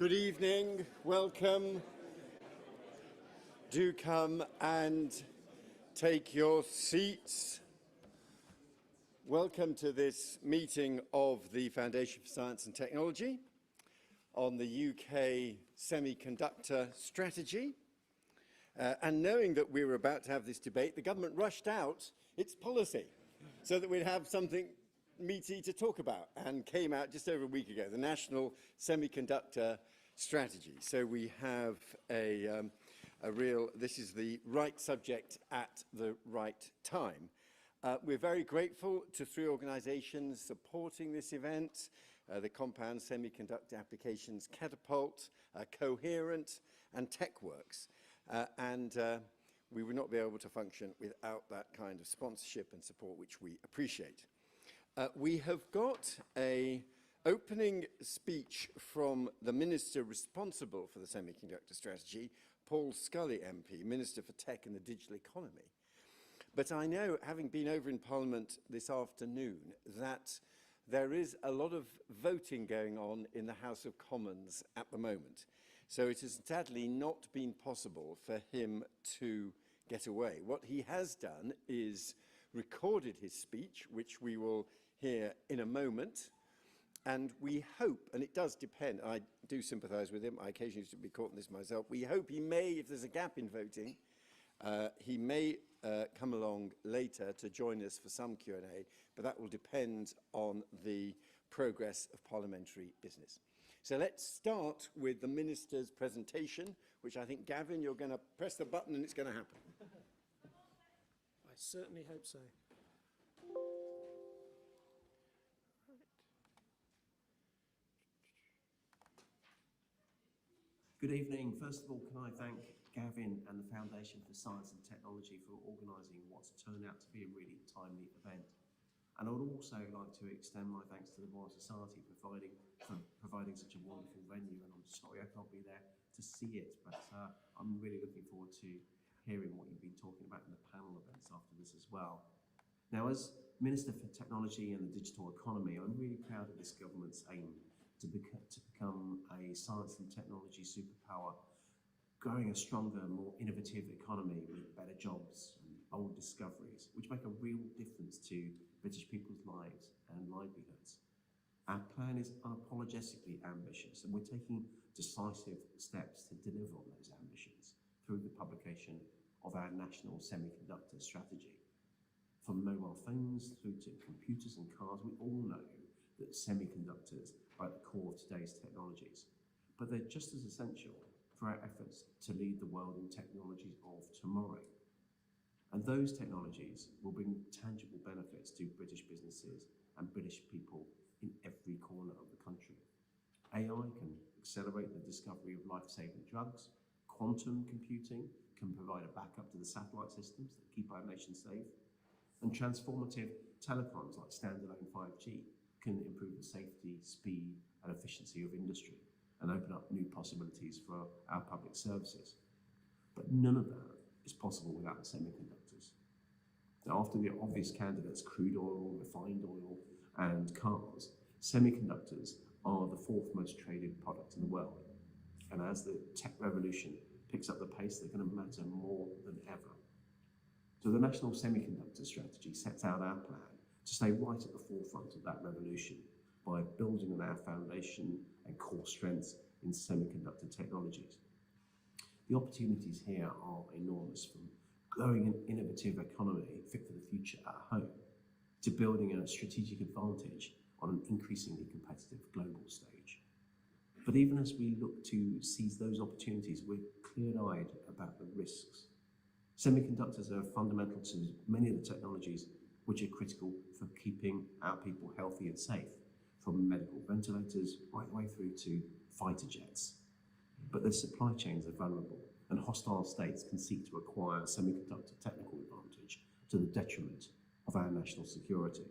Good evening, welcome. Do come and take your seats. Welcome to this meeting of the Foundation for Science and Technology on the UK Semiconductor Strategy. And knowing that we were about to have this debate, the government rushed out its policy so that we'd have something meaty to talk about, and came out just over a week ago, the National Semiconductor Strategy. So we have this is the right subject at the right time. We're very grateful to three organizations supporting this event, the Compound Semiconductor Applications Catapult, Coherent, and TechWorks. We would not be able to function without that kind of sponsorship and support, which we appreciate. We have got an opening speech from the Minister responsible for the Semiconductor Strategy, Paul Scully MP, Minister for Tech and the Digital Economy. But I know, having been over in Parliament this afternoon, that there is a lot of voting going on in the House of Commons at the moment. So it has sadly not been possible for him to get away. What he has done is recorded his speech, which we will hear in a moment. And we hope, and it does depend, I do sympathise with him, I occasionally used to be caught in this myself, we hope he may, if there's a gap in voting, he may come along later to join us for some Q&A, but that will depend on the progress of parliamentary business. So let's start with the Minister's presentation, which I think, Gavin, you're going to press the button and it's going to happen. I certainly hope so. Good evening. First of all, can I thank Gavin and the Foundation for Science and Technology for organising what's turned out to be a really timely event. And I would also like to extend my thanks to the Royal Society for providing such a wonderful venue. And I'm sorry I can't be there to see it, but I'm really looking forward to hearing what you've been talking about in the panel events after this as well. Now, as Minister for Technology and the Digital Economy, I'm really proud of this government's aim to become a science and technology superpower, growing a stronger, more innovative economy with better jobs and bold discoveries, which make a real difference to British people's lives and livelihoods. Our plan is unapologetically ambitious, and we're taking decisive steps to deliver on those ambitions through the publication of our National Semiconductor Strategy. From mobile phones through to computers and cars, we all know that semiconductors are at the core of today's technologies, but they're just as essential for our efforts to lead the world in technologies of tomorrow. And those technologies will bring tangible benefits to British businesses and British people in every corner of the country. AI can accelerate the discovery of life-saving drugs. Quantum computing can provide a backup to the satellite systems that keep our nation safe. And transformative telecoms like standalone 5G can improve the safety, speed, and efficiency of industry and open up new possibilities for our public services. But none of that is possible without semiconductors. Now, after the obvious candidates, crude oil, refined oil, and cars, semiconductors are the fourth most traded product in the world. And as the tech revolution picks up the pace, they're going to matter more than ever. So the National Semiconductor Strategy sets out our plan to stay right at the forefront of that revolution by building on our foundation and core strengths in semiconductor technologies. The opportunities here are enormous, from growing an innovative economy fit for the future at home to building a strategic advantage on an increasingly competitive global stage. But even as we look to seize those opportunities, we're clear-eyed about the risks. Semiconductors are fundamental to many of the technologies which are critical for keeping our people healthy and safe, from medical ventilators right the way through to fighter jets. But their supply chains are vulnerable, and hostile states can seek to acquire semiconductor technical advantage to the detriment of our national security.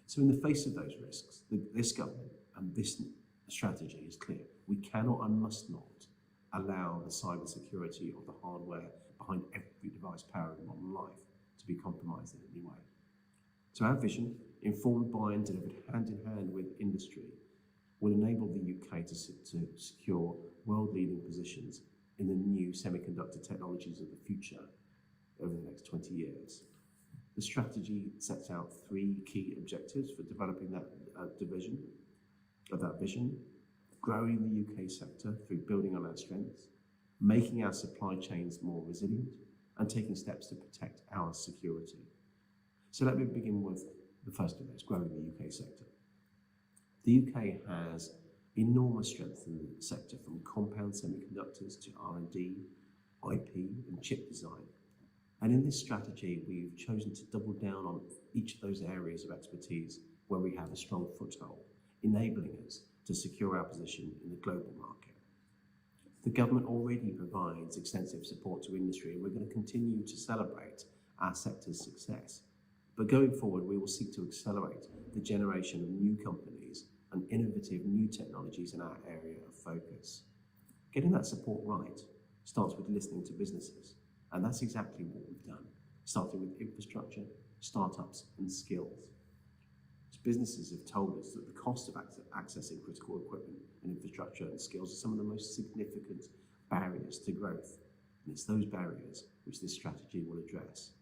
So in the face of those risks, this government and this strategy is clear. We cannot and must not allow the cybersecurity of the hardware behind every device powering modern life to be compromised in any way. So our vision, informed by and delivered hand in hand with industry, will enable the UK to secure world-leading positions in the new semiconductor technologies of the future over the next 20 years. The strategy sets out 3 key objectives for developing that vision: growing the UK sector through building on our strengths, making our supply chains more resilient, and taking steps to protect our security. So let me begin with the first of those, growing the UK sector. The UK has enormous strength in the sector, from compound semiconductors to R&D, IP, and chip design. And in this strategy, we've chosen to double down on each of those areas of expertise where we have a strong foothold, enabling us to secure our position in the global market. The government already provides extensive support to industry, and we're going to continue to celebrate our sector's success. But going forward, we will seek to accelerate the generation of new companies and innovative new technologies in our area of focus. Getting that support right starts with listening to businesses, and that's exactly what we've done, starting with infrastructure, startups, and skills. Businesses have told us that the cost of accessing critical equipment and infrastructure and skills are some of the most significant barriers to growth. And it's those barriers which this strategy will address,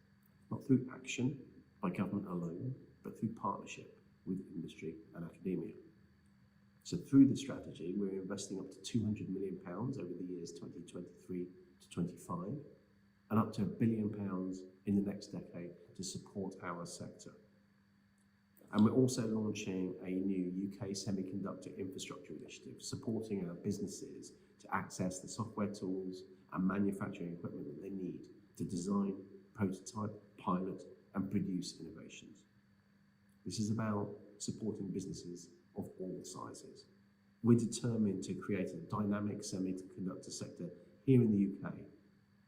not through action by government alone, but through partnership with industry and academia. So through the strategy, we're investing up to £200 million over the years 2023 to 25, and up to £1 billion in the next decade to support our sector. And we're also launching a new UK Semiconductor Infrastructure Initiative, supporting our businesses to access the software tools and manufacturing equipment that they need to design, prototype, pilot, and produce innovations. This is about supporting businesses of all sizes. We're determined to create a dynamic semiconductor sector here in the UK,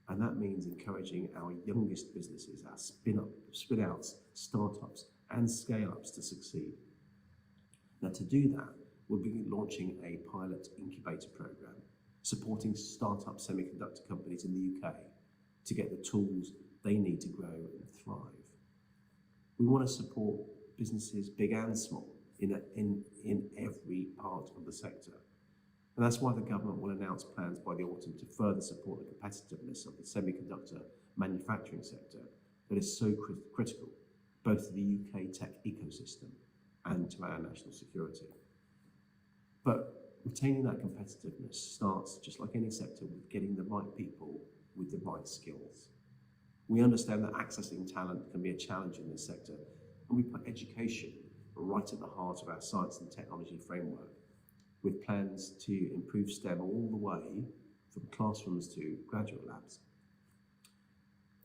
and that means encouraging our youngest businesses, our spin-outs, startups, and scale-ups to succeed. Now, to do that, we'll be launching a pilot incubator program, supporting startup semiconductor companies in the UK to get the tools they need to grow and thrive. We want to support businesses, big and small, in every part of the sector. And that's why the government will announce plans by the autumn to further support the competitiveness of the semiconductor manufacturing sector that is so critical, both to the UK tech ecosystem and to our national security. But retaining that competitiveness starts, just like any sector, with getting the right people with the right skills. We understand that accessing talent can be a challenge in this sector, and we put education right at the heart of our science and technology framework, with plans to improve STEM all the way from classrooms to graduate labs.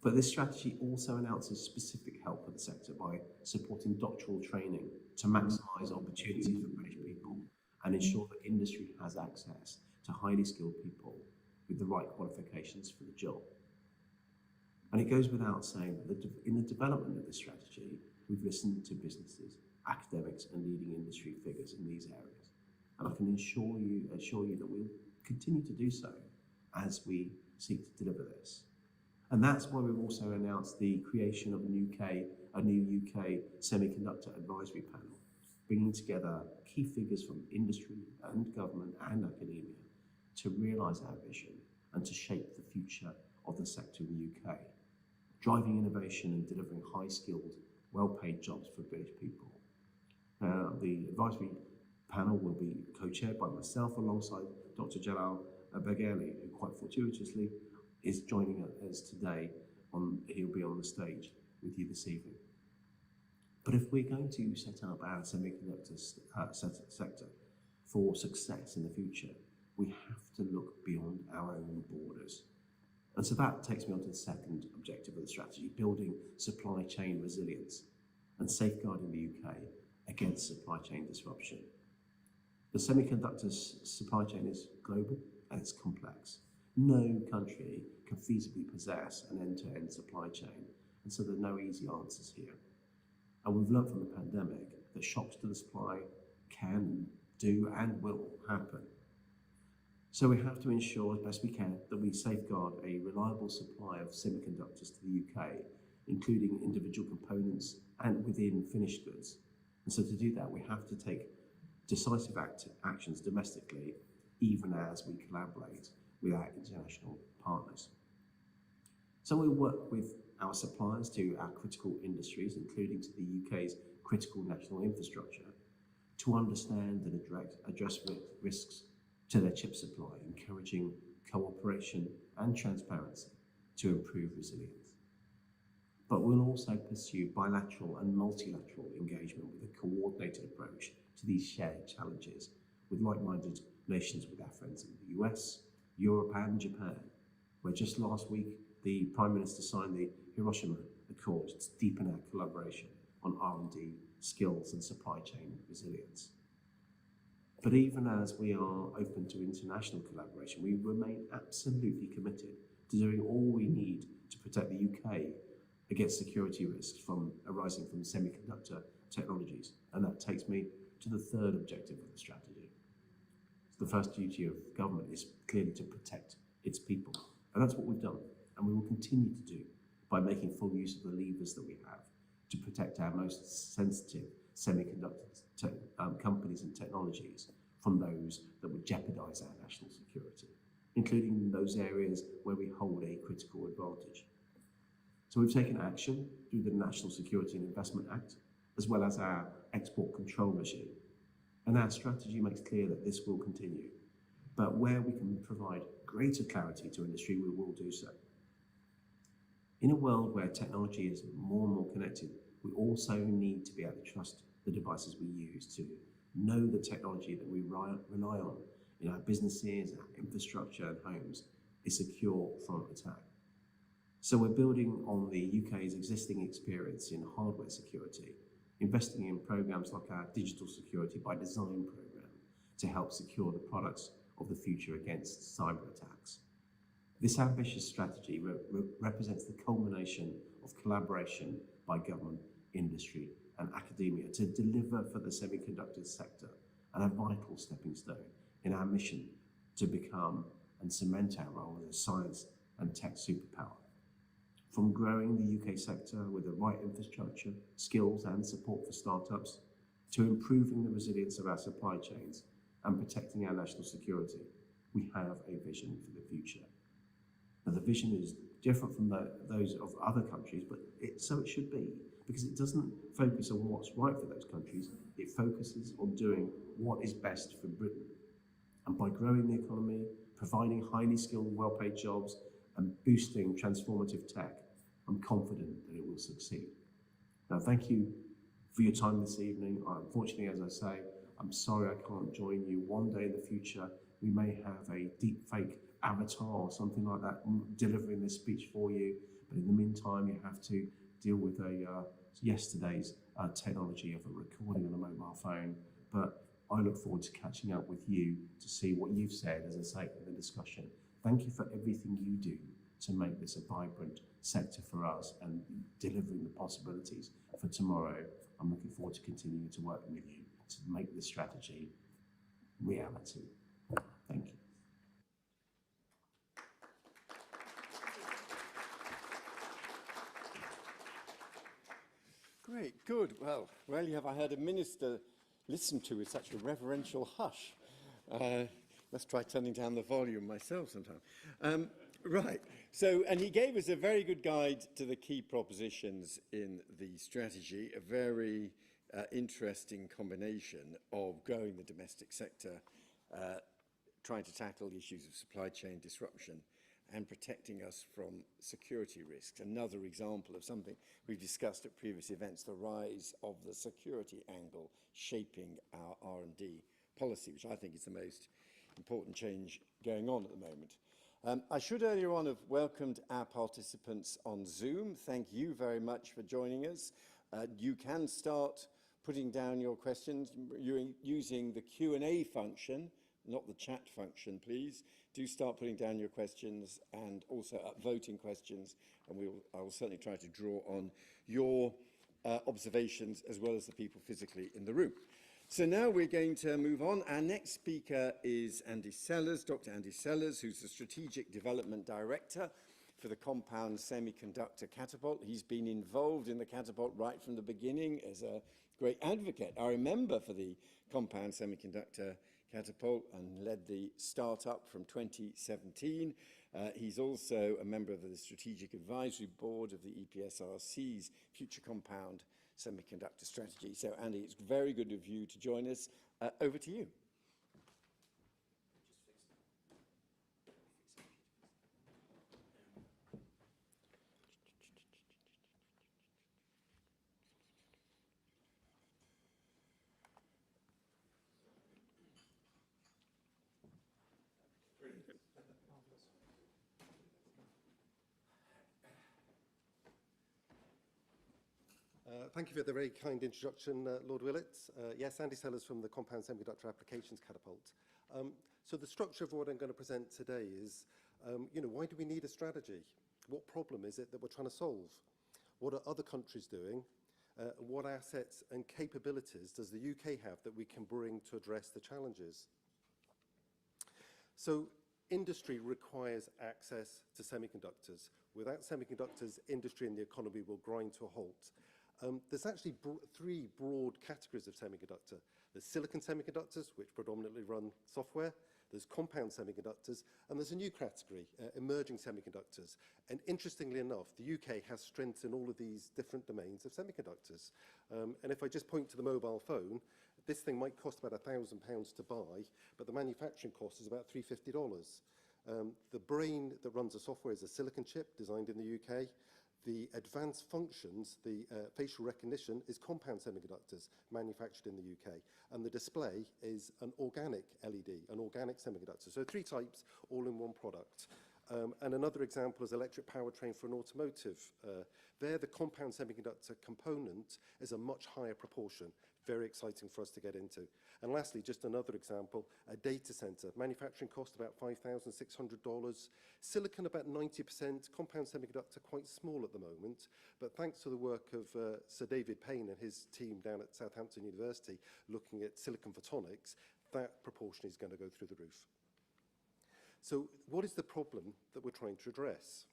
But this strategy also announces specific help for the sector by supporting doctoral training to maximise opportunities for British people and ensure that industry has access to highly skilled people with the right qualifications for the job. And it goes without saying that in the development of this strategy, we've listened to businesses, academics, and leading industry figures in these areas. And I can assure you that we'll continue to do so as we seek to deliver this. And that's why we've also announced the creation of a new UK Semiconductor Advisory Panel, bringing together key figures from industry and government and academia to realise our vision and to shape the future of the sector in the UK, driving innovation and delivering high-skilled, well-paid jobs for British people. The advisory panel will be co-chaired by myself alongside Dr. Jalal Bagherli, who quite fortuitously is joining us today. He'll be on the stage with you this evening. But if we're going to set up our semiconductor sector for success in the future, we have to look beyond our own borders. And so that takes me on to the second objective of the strategy, building supply chain resilience and safeguarding the UK against supply chain disruption. The semiconductor supply chain is global and it's complex. No country can feasibly possess an end-to-end supply chain, and so there are no easy answers here. And we've learned from the pandemic that shocks to the supply can, do, and will happen. So we have to ensure as best we can that we safeguard a reliable supply of semiconductors to the UK, including individual components and within finished goods. And so to do that, we have to take decisive actions domestically, even as we collaborate with our international partners. So we work with our suppliers to our critical industries, including to the UK's critical national infrastructure, to understand and address risks to their chip supply, encouraging cooperation and transparency to improve resilience. But we'll also pursue bilateral and multilateral engagement with a coordinated approach to these shared challenges with like-minded nations, with our friends in the US, Europe and Japan, where just last week the Prime Minister signed the Hiroshima Accord to deepen our collaboration on R&D, skills and supply chain resilience. But even as we are open to international collaboration, we remain absolutely committed to doing all we need to protect the UK against security risks arising from semiconductor technologies. And that takes me to the third objective of the strategy. The first duty of government is clearly to protect its people. And that's what we've done, and we will continue to do by making full use of the levers that we have to protect our most sensitive semiconductor companies and technologies from those that would jeopardize our national security, including those areas where we hold a critical advantage. So we've taken action through the National Security and Investment Act, as well as our export control regime. And our strategy makes clear that this will continue. But where we can provide greater clarity to industry, we will do so. In a world where technology is more and more connected, we also need to be able to trust the devices we use, to know the technology that we rely on in our businesses, our infrastructure and homes is secure from attack. So we're building on the UK's existing experience in hardware security, investing in programs like our Digital Security by Design program to help secure the products of the future against cyber attacks. This ambitious strategy represents the culmination of collaboration by government, industry and academia to deliver for the semiconductor sector, and a vital stepping stone in our mission to become and cement our role as a science and tech superpower. From growing the UK sector with the right infrastructure, skills and support for startups, to improving the resilience of our supply chains and protecting our national security, we have a vision for the future. Now, the vision is different from those of other countries, but so it should be, because it doesn't focus on what's right for those countries, it focuses on doing what is best for Britain. And by growing the economy, providing highly skilled, well-paid jobs, and boosting transformative tech, I'm confident that it will succeed. Now, thank you for your time this evening. Unfortunately, as I say, I'm sorry I can't join you. One day in the future, we may have a deep fake avatar or something like that delivering this speech for you. But in the meantime, you have to deal with yesterday's technology of a recording on a mobile phone. But I look forward to catching up with you to see what you've said, as I say, in the discussion. Thank you for everything you do to make this a vibrant sector for us and delivering the possibilities for tomorrow. I'm looking forward to continuing to work with you to make this strategy reality. Thank you. Great, good. Well, rarely have I heard a minister listen to with such a reverential hush. Let's try turning down the volume myself sometime. Right, so, and he gave us a very good guide to the key propositions in the strategy, a very interesting combination of growing the domestic sector, trying to tackle issues of supply chain disruption and protecting us from security risks. Another example of something we've discussed at previous events, the rise of the security angle shaping our R&D policy, which I think is the most important change going on at the moment. I should earlier on have welcomed our participants on Zoom. Thank you very much for joining us. You can start putting down your questions using the Q&A function, not the chat function, please. Do start putting down your questions and also voting questions, and I will certainly try to draw on your observations as well as the people physically in the room. So now we're going to move on. Our next speaker is Andy Sellars, Dr. Andy Sellars, who's the Strategic Development Director for the Compound Semiconductor Catapult. He's been involved in the Catapult right from the beginning as a great advocate. I remember for the compound semiconductor Catapult and led the startup from 2017. He's also a member of the Strategic Advisory Board of the EPSRC's Future Compound Semiconductor Strategy. So, Andy, it's very good of you to join us. Over to you. Thank you for the very kind introduction, Lord Willetts. Yes, Andy Sellars from the Compound Semiconductor Applications Catapult. So the structure of what I'm going to present today is, why do we need a strategy? What problem is it that we're trying to solve? What are other countries doing? What assets and capabilities does the UK have that we can bring to address the challenges? So industry requires access to semiconductors. Without semiconductors, industry and the economy will grind to a halt. There's actually three broad categories of semiconductor. There's silicon semiconductors, which predominantly run software. There's compound semiconductors, and there's a new category, emerging semiconductors. And interestingly enough, the UK has strengths in all of these different domains of semiconductors. And if I just point to the mobile phone, this thing might cost about £1,000 to buy, but the manufacturing cost is about $350. The brain that runs the software is a silicon chip designed in the UK. The advanced functions, the facial recognition, is compound semiconductors manufactured in the UK. And the display is an organic LED, an organic semiconductor. So three types, all in one product. And another example is electric powertrain for an automotive. There, the compound semiconductor component is a much higher proportion. Very exciting for us to get into. And lastly, just another example, a data center. Manufacturing cost about $5,600. Silicon about 90%. Compound semiconductor quite small at the moment. But thanks to the work of Sir David Payne and his team down at Southampton University looking at silicon photonics, that proportion is going to go through the roof. So what is the problem that we're trying to address?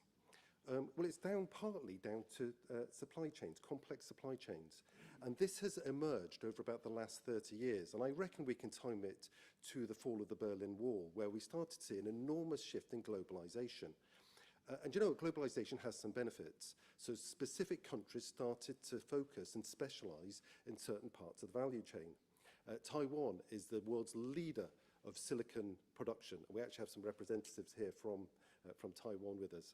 Well, it's partly down to supply chains, complex supply chains. And this has emerged over about the last 30 years. And I reckon we can time it to the fall of the Berlin Wall, where we started to see an enormous shift in globalization. And globalization has some benefits. So specific countries started to focus and specialize in certain parts of the value chain. Taiwan is the world's leader of silicon production. We actually have some representatives here from Taiwan with us.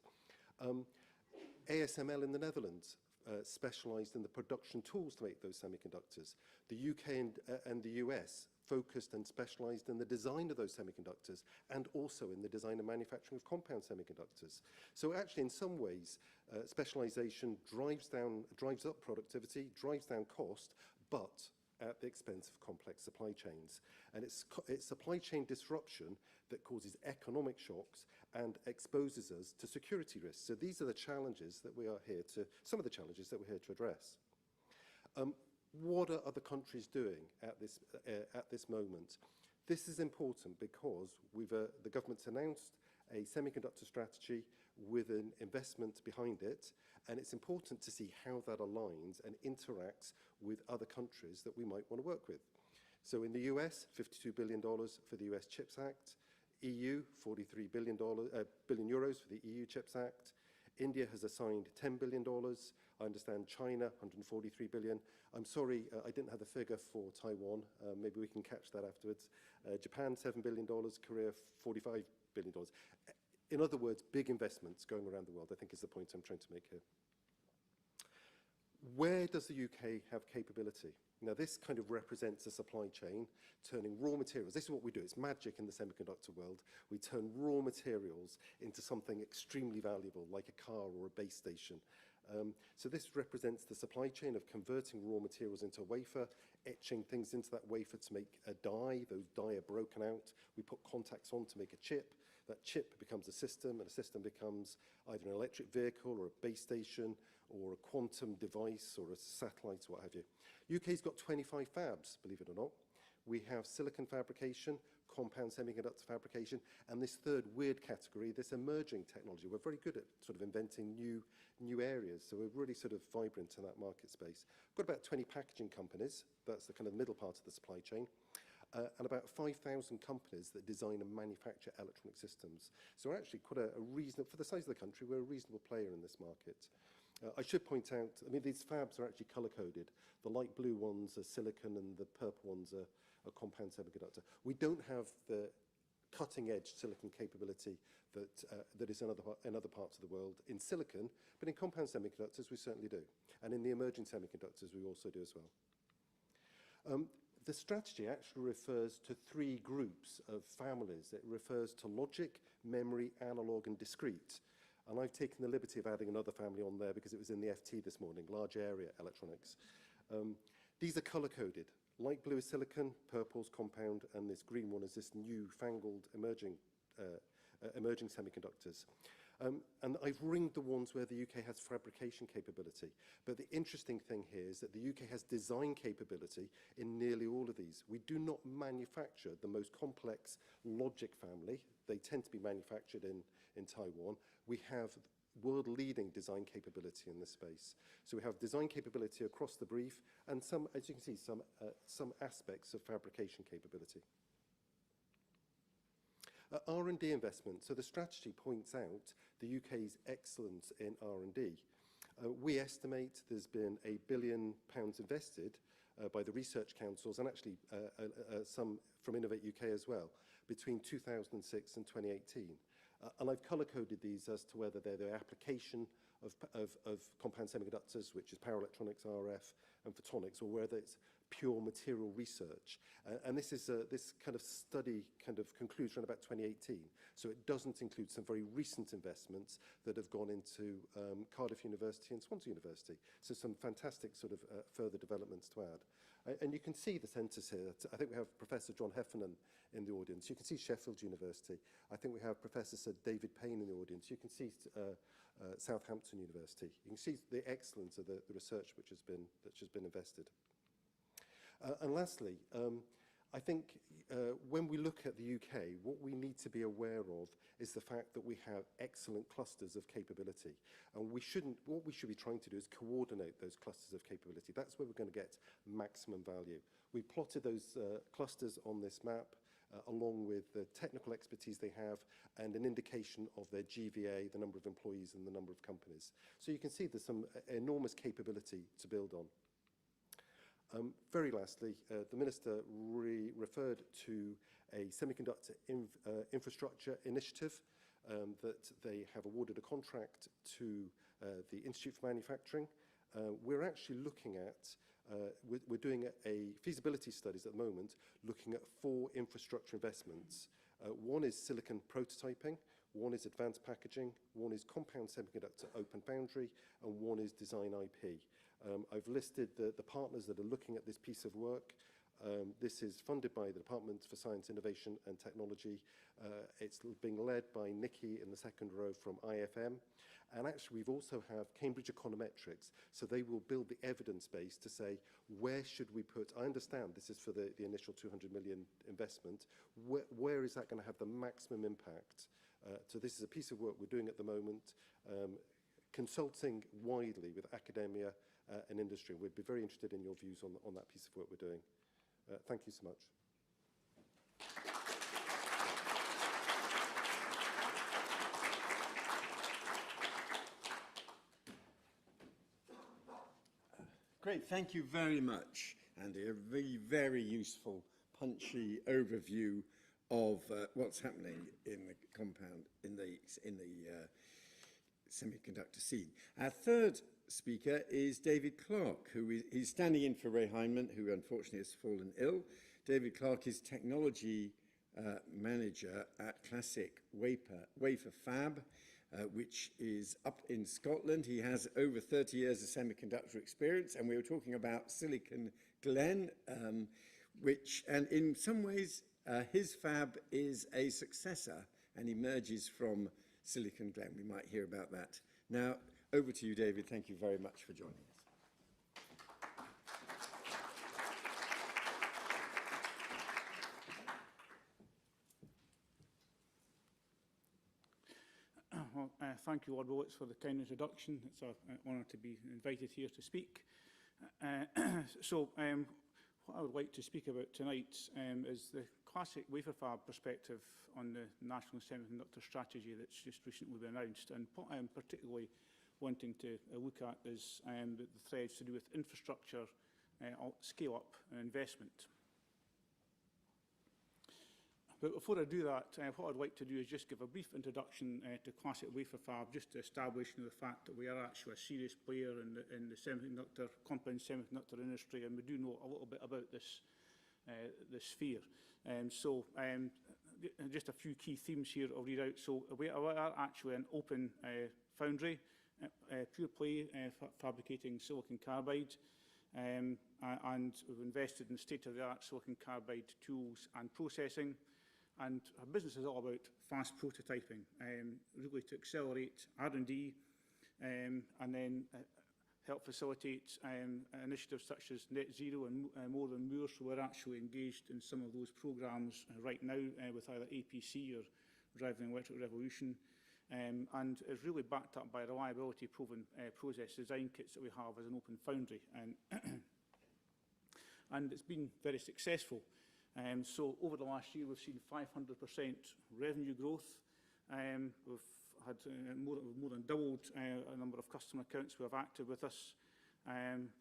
ASML in the Netherlands specialized in the production tools to make those semiconductors. The UK and the US focused and specialized in the design of those semiconductors and also in the design and manufacturing of compound semiconductors. So actually, in some ways, specialization drives up productivity, drives down cost, but at the expense of complex supply chains. And it's supply chain disruption that causes economic shocks and exposes us to security risks. So these are the challenges that we are here to, some of the challenges that we're here to address. What are other countries doing at this moment? This is important because the government's announced a semiconductor strategy with an investment behind it, and it's important to see how that aligns and interacts with other countries that we might want to work with. So in the US, $52 billion for the US CHIPS Act. EU, 43 billion euros for the EU CHIPS Act. India has assigned $10 billion. I understand China, 143 billion. I'm sorry, I didn't have the figure for Taiwan. Maybe we can catch that afterwards. Japan, $7 billion. Korea, $45 billion. In other words, big investments going around the world, I think is the point I'm trying to make here. Where does the UK have capability? Now, this kind of represents a supply chain, turning raw materials. This is what we do. It's magic in the semiconductor world. We turn raw materials into something extremely valuable, like a car or a base station. So this represents the supply chain of converting raw materials into a wafer, etching things into that wafer to make a die. Those die are broken out. We put contacts on to make a chip. That chip becomes a system, and a system becomes either an electric vehicle or a base station or a quantum device or a satellite or what have you. UK's got 25 fabs, believe it or not. We have silicon fabrication, compound semiconductor fabrication, and this third weird category, this emerging technology. We're very good at sort of inventing new areas, so we're really sort of vibrant in that market space. We've got about 20 packaging companies, that's the kind of middle part of the supply chain, and about 5,000 companies that design and manufacture electronic systems. So we're actually quite a reasonable, for the size of the country, we're a reasonable player in this market. I should point out, I mean, these fabs are actually color-coded. The light blue ones are silicon and the purple ones are compound semiconductor. We don't have the cutting-edge silicon capability that is in other parts of the world in silicon, but in compound semiconductors we certainly do. And in the emerging semiconductors we also do as well. The strategy actually refers to three groups of families. It refers to logic, memory, analog, and discrete. And I've taken the liberty of adding another family on there because it was in the FT this morning, large area electronics. These are color-coded. Light blue is silicon, purple's compound, and this green one is this newfangled emerging semiconductors. And I've ringed the ones where the UK has fabrication capability. But the interesting thing here is that the UK has design capability in nearly all of these. We do not manufacture the most complex logic family. They tend to be manufactured in Taiwan. We have world-leading design capability in this space. So we have design capability across the brief and some, as you can see, some aspects of fabrication capability. R&D investment. So the strategy points out the UK's excellence in R&D. We estimate there's been £1 billion invested by the research councils and actually some from Innovate UK as well between 2006 and 2018. And I've color-coded these as to whether they're the application of compound semiconductors, which is power electronics, RF, and photonics, or whether it's pure material research. And this is this kind of study kind of concludes around about 2018. So it doesn't include some very recent investments that have gone into Cardiff University and Swansea University. So some fantastic sort of further developments to add. And you can see the centres here. I think we have Professor John Heffernan in the audience. You can see Sheffield University. I think we have Professor Sir David Payne in the audience. You can see Southampton University. You can see the excellence of the research which has been invested. And lastly, I think when we look at the UK, what we need to be aware of is the fact that we have excellent clusters of capability. And what we should be trying to do is coordinate those clusters of capability. That's where we're going to get maximum value. We plotted those clusters on this map along with the technical expertise they have and an indication of their GVA, the number of employees and the number of companies. So you can see there's some enormous capability to build on. Very lastly, the Minister referred to a semiconductor infrastructure initiative that they have awarded a contract to the Institute for Manufacturing. We're actually looking at, we're doing a feasibility studies at the moment, looking at 4 infrastructure investments. One is silicon prototyping, one is advanced packaging, one is compound semiconductor open foundry, and one is design IP. I've listed the partners that are looking at this piece of work. This is funded by the Department for Science, Innovation and Technology. It's being led by Nikki in the second row from IFM. And actually, we've also have Cambridge Econometrics. So they will build the evidence base to say, where should we put, I understand this is for the initial 200 million investment. Where is that going to have the maximum impact? So this is a piece of work we're doing at the moment, consulting widely with academia and industry. We'd be very interested in your views on that piece of work we're doing. Thank you so much. Great, thank you very much, Andy. A very, very useful, punchy overview of what's happening in the compound, in the semiconductor scene. Our third speaker is David Clark, he's standing in for Ray Heinemann, who unfortunately has fallen ill. David Clark is technology manager at Clas-SiC Wafer Fab, which is up in Scotland. He has over 30 years of semiconductor experience, and we were talking about Silicon Glen, and in some ways his fab is a successor and emerges from Silicon Glen. We might hear about that. Now, over to you, David. Thank you very much for joining us. thank you, Lord Willetts, for the kind introduction. It's an honour to be invited here to speak. What I would like to speak about tonight is the Clas-SiC wafer fab perspective on the National Semiconductor Strategy that's just recently been announced. And what I'm particularly wanting to look at is the threads to do with infrastructure, scale-up and investment. But before I do that, what I'd like to do is just give a brief introduction to Clas-SiC wafer fab, just to establish the fact that we are actually a serious player in the semiconductor, compound semiconductor industry, and we do know a little bit about this sphere. Just a few key themes here I'll read out. So we are actually an open foundry, pure play fabricating silicon carbide, and we've invested in state-of-the-art silicon carbide tools and processing. And our business is all about fast prototyping, really to accelerate R&D and then help facilitate initiatives such as Net Zero and More Than Moore. So we're actually engaged in some of those programs right now with either APC or Driving Electric Revolution. And it's really backed up by reliability proven process design kits that we have as an open foundry. And it's been very successful. So over the last year, we've seen 500% revenue growth. We've had more than doubled a number of customer accounts who have active with us.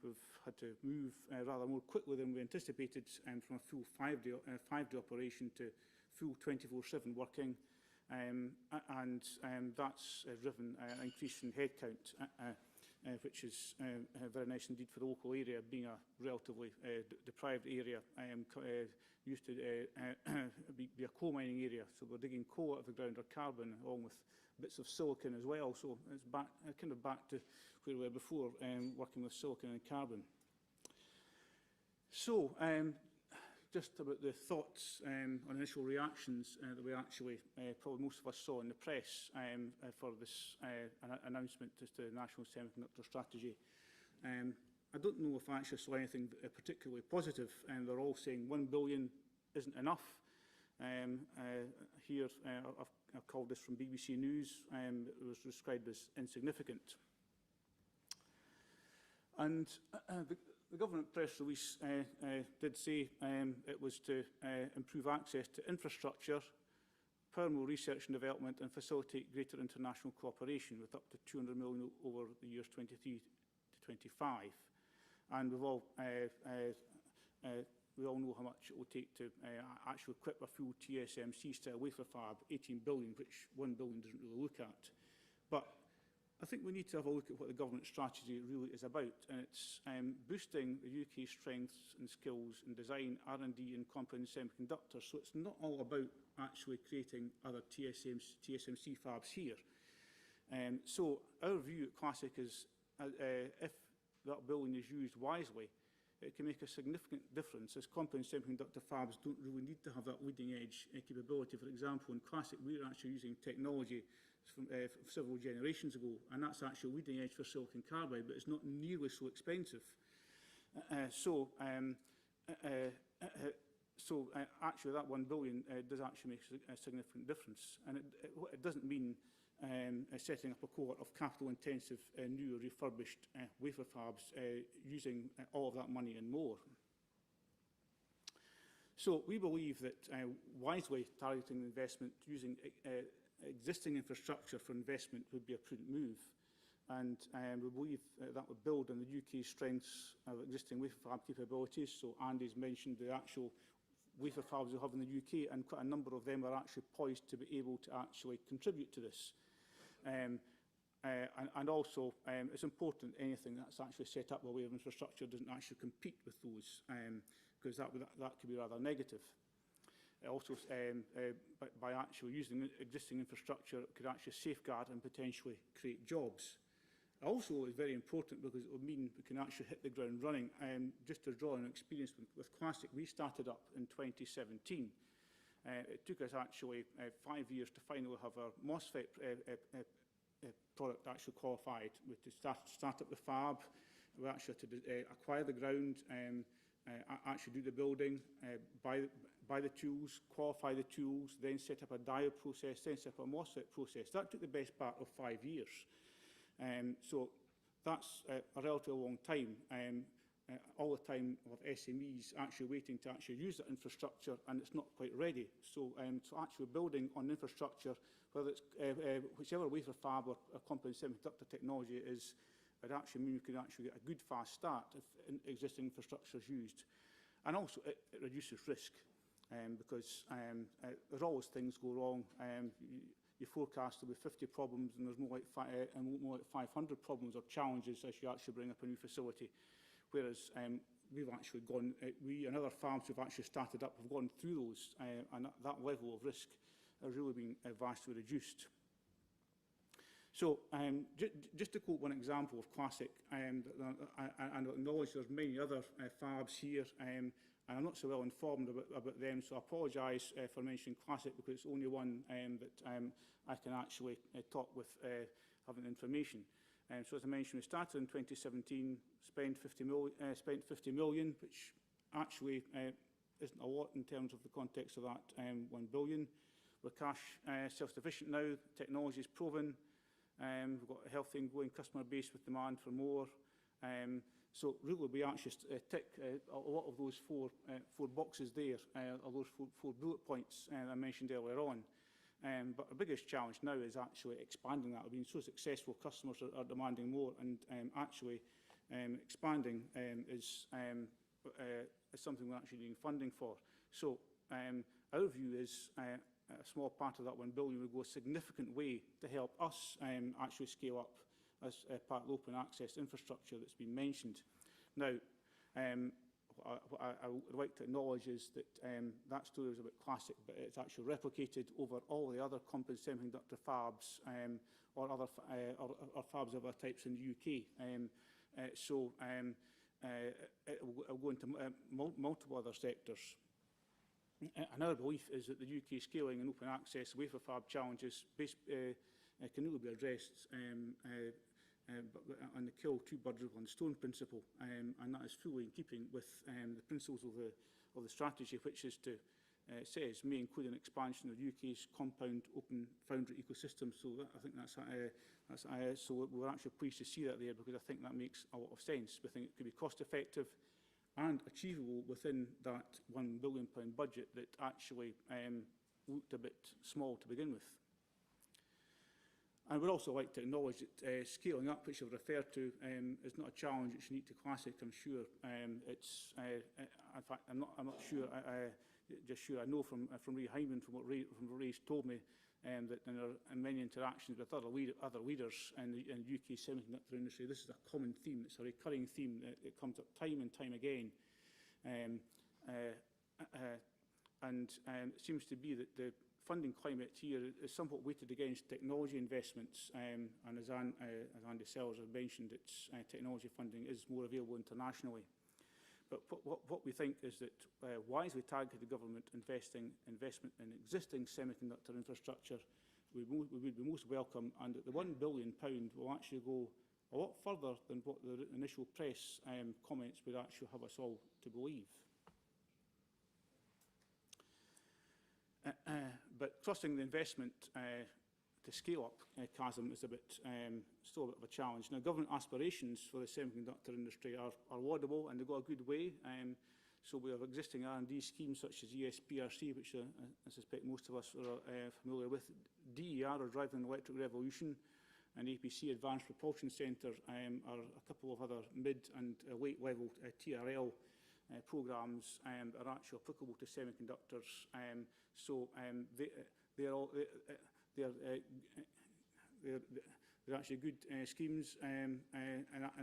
We've had to move rather more quickly than we anticipated from a full five-day operation to full 24/7 working. That's driven an increase in headcount, which is very nice indeed for the local area, being a relatively deprived area. Used to be a coal mining area, so we're digging coal out of the ground or carbon, along with bits of silicon as well. So it's kind of back to where we were before, working with silicon and carbon. So just about the thoughts on initial reactions that we actually, probably most of us saw in the press for this announcement as to the National Semiconductor Strategy. I don't know if I actually saw anything particularly positive. They're all saying 1 billion isn't enough. Here, I've called this from BBC News. It was described as insignificant. And the government press release did say it was to improve access to infrastructure, power more research and development, and facilitate greater international cooperation with up to 200 million over the years 23 to 25. And we all know how much it will take to actually equip a full TSMC-style wafer fab, 18 billion, which 1 billion doesn't really look at. But I think we need to have a look at what the government strategy really is about, and it's boosting the UK's strengths and skills in design, R&D and compound semiconductors. So it's not all about actually creating other TSMC fabs here. So our view at Clas-SiC is if that building is used wisely, it can make a significant difference, as compound semiconductor fabs don't really need to have that leading edge capability. For example, in Clas-SiC, we're actually using technology from several generations ago, and that's actually leading edge for silicon carbide, but it's not nearly so expensive. Actually, that 1 billion does actually make a significant difference, and it doesn't mean setting up a cohort of capital-intensive new or refurbished wafer fabs using all of that money and more. So we believe that wisely targeting investment using existing infrastructure for investment would be a prudent move, and we believe that would build on the UK's strengths of existing wafer fab capabilities. So Andy's mentioned the actual wafer fabs we have in the UK, and quite a number of them are actually poised to be able to actually contribute to this. And also, it's important anything that's actually set up by way of infrastructure doesn't actually compete with those, because that could be rather negative. Also, by actually using existing infrastructure, it could actually safeguard and potentially create jobs. Also, it's very important because it will mean we can actually hit the ground running. Just to draw on experience with Clas-SiC, we started up in 2017. It took us actually 5 years to finally have our MOSFET product actually qualified. We had to start up the fab, we actually had to acquire the ground, actually do the building, buy buy the tools, qualify the tools, then set up a diode process, then set up a MOSFET process. That took the best part of 5 years. So that's a relatively long time. All the time with SMEs actually waiting to actually use that infrastructure, and it's not quite ready. So, so actually building on infrastructure, whether it's whichever wafer fab or compound semiconductor technology it is, it actually means you can actually get a good fast start if existing infrastructure is used. And also it reduces risk, because there's always things go wrong. You forecast there'll be 50 problems, and there's more like 500 problems or challenges as you actually bring up a new facility. Whereas we've actually gone, we and other farms who've actually started up have gone through those, and that level of risk has really been vastly reduced. So just to quote one example of Clas-SiC, and acknowledge there's many other fabs here, and I'm not so well informed about them, so I apologise for mentioning Clas-SiC because it's only one that I can actually talk with having information. So as I mentioned, we started in 2017, spent 50 million, which actually isn't a lot in terms of the context of that 1 billion. We're cash self-sufficient now, technology is proven, we've got a healthy and growing customer base with demand for more. So really we actually tick a lot of those four boxes there, of those four bullet points I mentioned earlier on. But our biggest challenge now is actually expanding that. We've been so successful, customers are demanding more, and actually expanding is something we're actually needing funding for. So our view is a small part of that 1 billion will go a significant way to help us actually scale up as part of the open access infrastructure that's been mentioned. Now, what I would like to acknowledge is that that story was about Clas-SiC, but it's actually replicated over all the other compound semiconductor fabs or other fabs of other types in the UK. So it will go into multiple other sectors. And our belief is that the UK scaling and open access wafer fab challenges can really be addressed on the kill two birds with one stone principle, and that is fully in keeping with the principles of the strategy, which is to says may include an expansion of the UK's compound open foundry ecosystem. So I think that's so we're actually pleased to see that there, because I think that makes a lot of sense. We think it could be cost effective and achievable within that £1 billion budget that actually looked a bit small to begin with. And we'd also like to acknowledge that scaling up, which I've referred to, is not a challenge that's unique to Clas-SiC. I'm sure it's. In fact, I'm not sure. I know from Ray Hyman, from what Ray's told me, that in many interactions with other leaders in the UK semiconductor industry, this is a common theme. It's a recurring theme that comes up time and time again. And it seems to be that the funding climate here is somewhat weighted against technology investments, and as Andy Sellars has mentioned, its technology funding is more available internationally. But what we think is that wisely targeted government investment in existing semiconductor infrastructure would be most welcome, and that the £1 billion will actually go a lot further than what the initial press comments would actually have us all to believe. But trusting the investment to scale up chasm is still a bit of a challenge. Now, government aspirations for the semiconductor industry are laudable, and they've got a good way. So we have existing R&D schemes such as ESPRC, which I suspect most of us are familiar with. DER, or Driving an Electric Revolution, and APC, Advanced Propulsion Centre, are a couple of other mid and late level TRL programmes that are actually applicable to semiconductors. So they're actually good schemes, and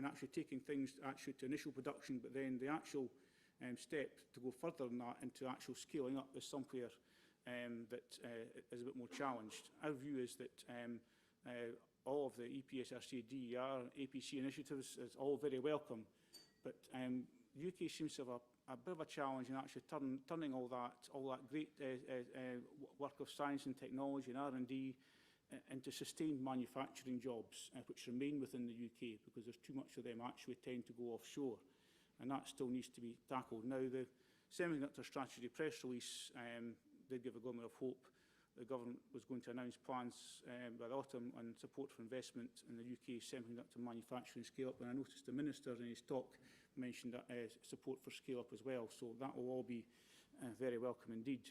actually taking things actually to initial production, but then the actual step to go further than that into actual scaling up is somewhere that is a bit more challenged. Our view is that all of the EPSRC, DER, APC initiatives is all very welcome, but UK seems to have a bit of a challenge in actually turning all that great work of science and technology and R&D into sustained manufacturing jobs, which remain within the UK, because there's too much of them actually tend to go offshore, and that still needs to be tackled. Now, Semiconductor Strategy press release did give a glimmer of hope. The government was going to announce plans by the autumn on support for investment in the UK semiconductor manufacturing scale-up, and I noticed the Minister in his talk mentioned that, support for scale-up as well, so that will all be very welcome indeed.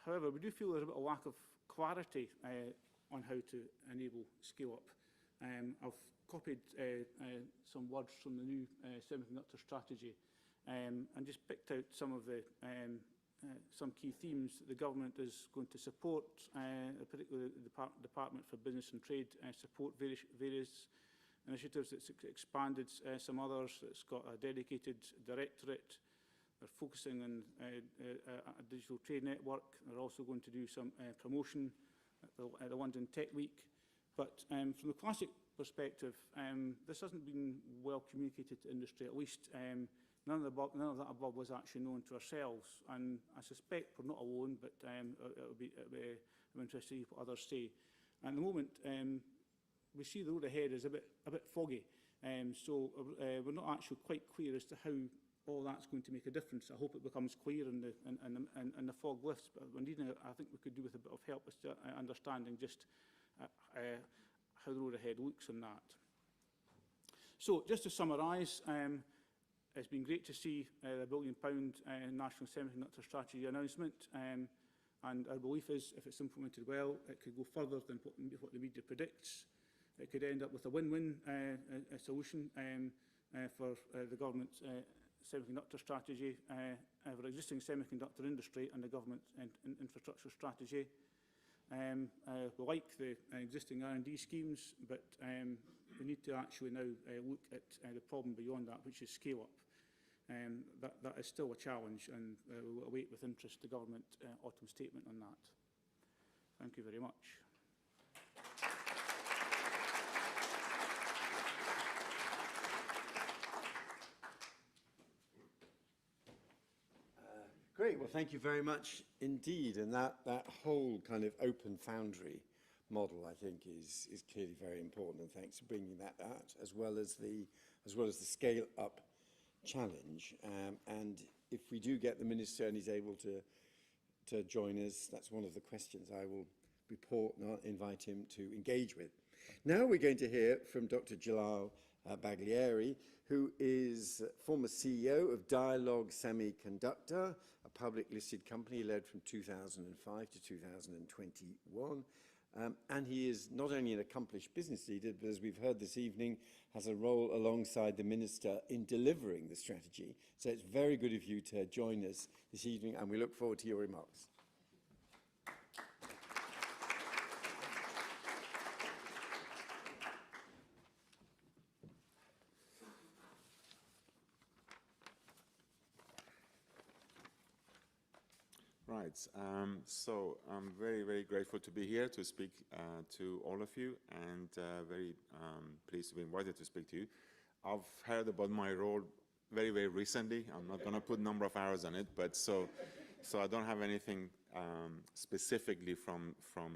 However, we do feel there's a bit of lack of clarity on how to enable scale-up. I've copied some words from the new semiconductor strategy and just picked out some of the some key themes that the government is going to support, particularly the Department for Business and Trade, support various initiatives. It's expanded some others. It's got a dedicated directorate. They're focusing on a digital trade network. They're also going to do some promotion at the London Tech Week. But from the Clas-SiC perspective, this hasn't been well communicated to industry. At least none of that above was actually known to ourselves. And I suspect we're not alone, but it'll be I'm interested to see what others say. At the moment, we see the road ahead is a bit foggy. So we're not actually quite clear as to how all that's going to make a difference. I hope it becomes clear and the fog lifts, but we're needing, I think we could do with a bit of help as to understanding just how the road ahead looks on that. So just to summarise, it's been great to see the £1 billion National Semiconductor Strategy announcement, and our belief is if it's implemented well, it could go further than what the media predicts. It could end up with a win-win solution for the government's semiconductor strategy, for existing semiconductor industry and the government infrastructure strategy. We like the existing R&D schemes, but we need to actually now look at the problem beyond that, which is scale-up. That is still a challenge, and we'll await with interest the government autumn statement on that. Thank you very much. Great, well, thank you very much indeed. And that whole kind of open foundry model, I think, is clearly very important. And thanks for bringing that out, as well as the scale-up challenge. And if we do get the Minister and he's able to join us, that's one of the questions I will report and I'll invite him to engage with. Now we're going to hear from Dr. Jalal Bagherli, who is former CEO of Dialog Semiconductor, a public listed company led from 2005 to 2021. And he is not only an accomplished business leader, but as we've heard this evening, has a role alongside the Minister in delivering the strategy. So it's very good of you to join us this evening, and we look forward to your remarks. Right, so I'm very, very grateful to be here to speak to all of you, and very pleased to be invited to speak to you. I've heard about my role very, very recently. I'm not going to put number of hours on it, but so I don't have anything specifically from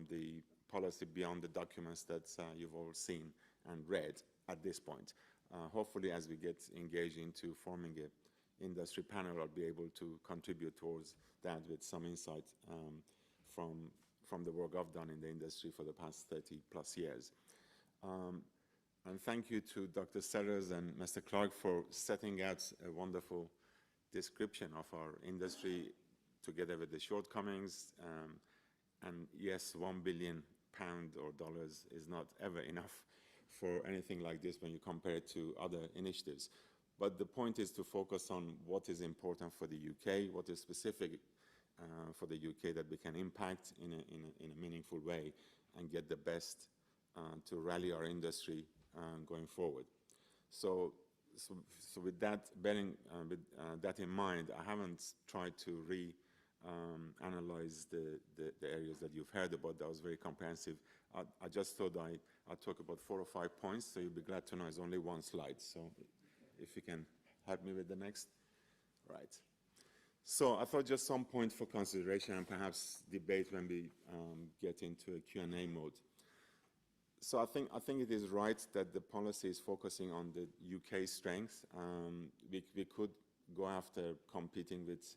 the policy beyond the documents that you've all seen and read at this point. Hopefully, as we get engaged into forming a industry panel, I'll be able to contribute towards that with some insight from the work I've done in the industry for the past 30 plus years. And thank you to Dr. Sellars and Mr. Clark for setting out a wonderful description of our industry together with the shortcomings. And yes, £1 billion or dollars is not ever enough for anything like this when you compare it to other initiatives. But the point is to focus on what is important for the UK, what is specific for the UK that we can impact in a meaningful way and get the best to rally our industry going forward. So with that, bearing with that in mind, I haven't tried to analyze the areas that you've heard about. That was very comprehensive. I just thought I'd talk about 4 or 5 points, so you'll be glad to know it's only one slide. So if you can help me with the next. Right. So I thought just some points for consideration and perhaps debate when we get into a Q&A mode. So I think it is right that the policy is focusing on the UK strength. We could go after competing with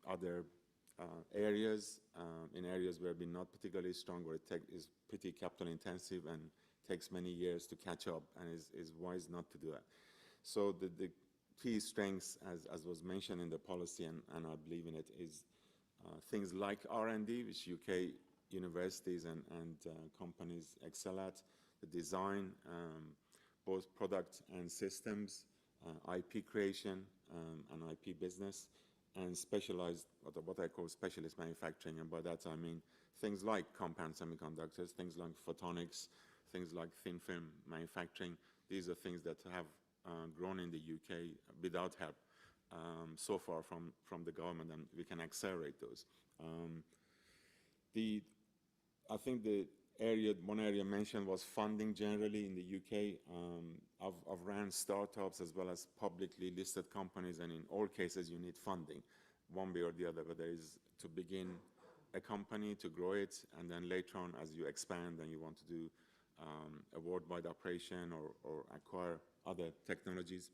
other areas, in areas where we're not particularly strong, or it is pretty capital intensive and takes many years to catch up, and is wise not to do that. So the key strengths, as was mentioned in the policy, and I believe in it, is things like R&D, which UK universities and companies excel at, the design, both product and systems, IP creation and IP business, and specialized, what I call specialist manufacturing. And by that I mean things like compound semiconductors, things like photonics, things like thin film manufacturing. These are things that have grown in the UK without help so far from the government, and we can accelerate those. I think one area mentioned was funding generally in the UK. I've ran startups as well as publicly listed companies, and in all cases you need funding, one way or the other, whether it's to begin a company, to grow it, and then later on as you expand and you want to do a worldwide operation or acquire other technologies.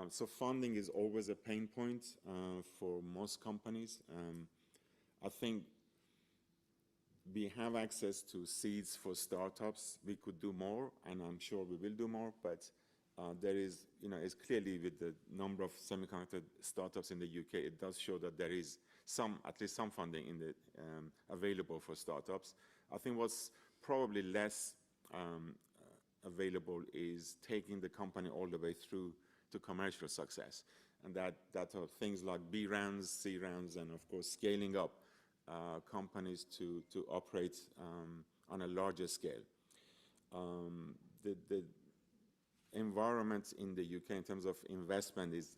So funding is always a pain point for most companies. I think we have access to seeds for startups. We could do more, and I'm sure we will do more, but there is, it's clearly with the number of semiconductor startups in the UK, it does show that there is at least some funding in the, available for startups. I think what's probably less available is taking the company all the way through to commercial success. And that are things like B rounds, C rounds, and of course scaling up companies to operate on a larger scale. The environment in the UK in terms of investment is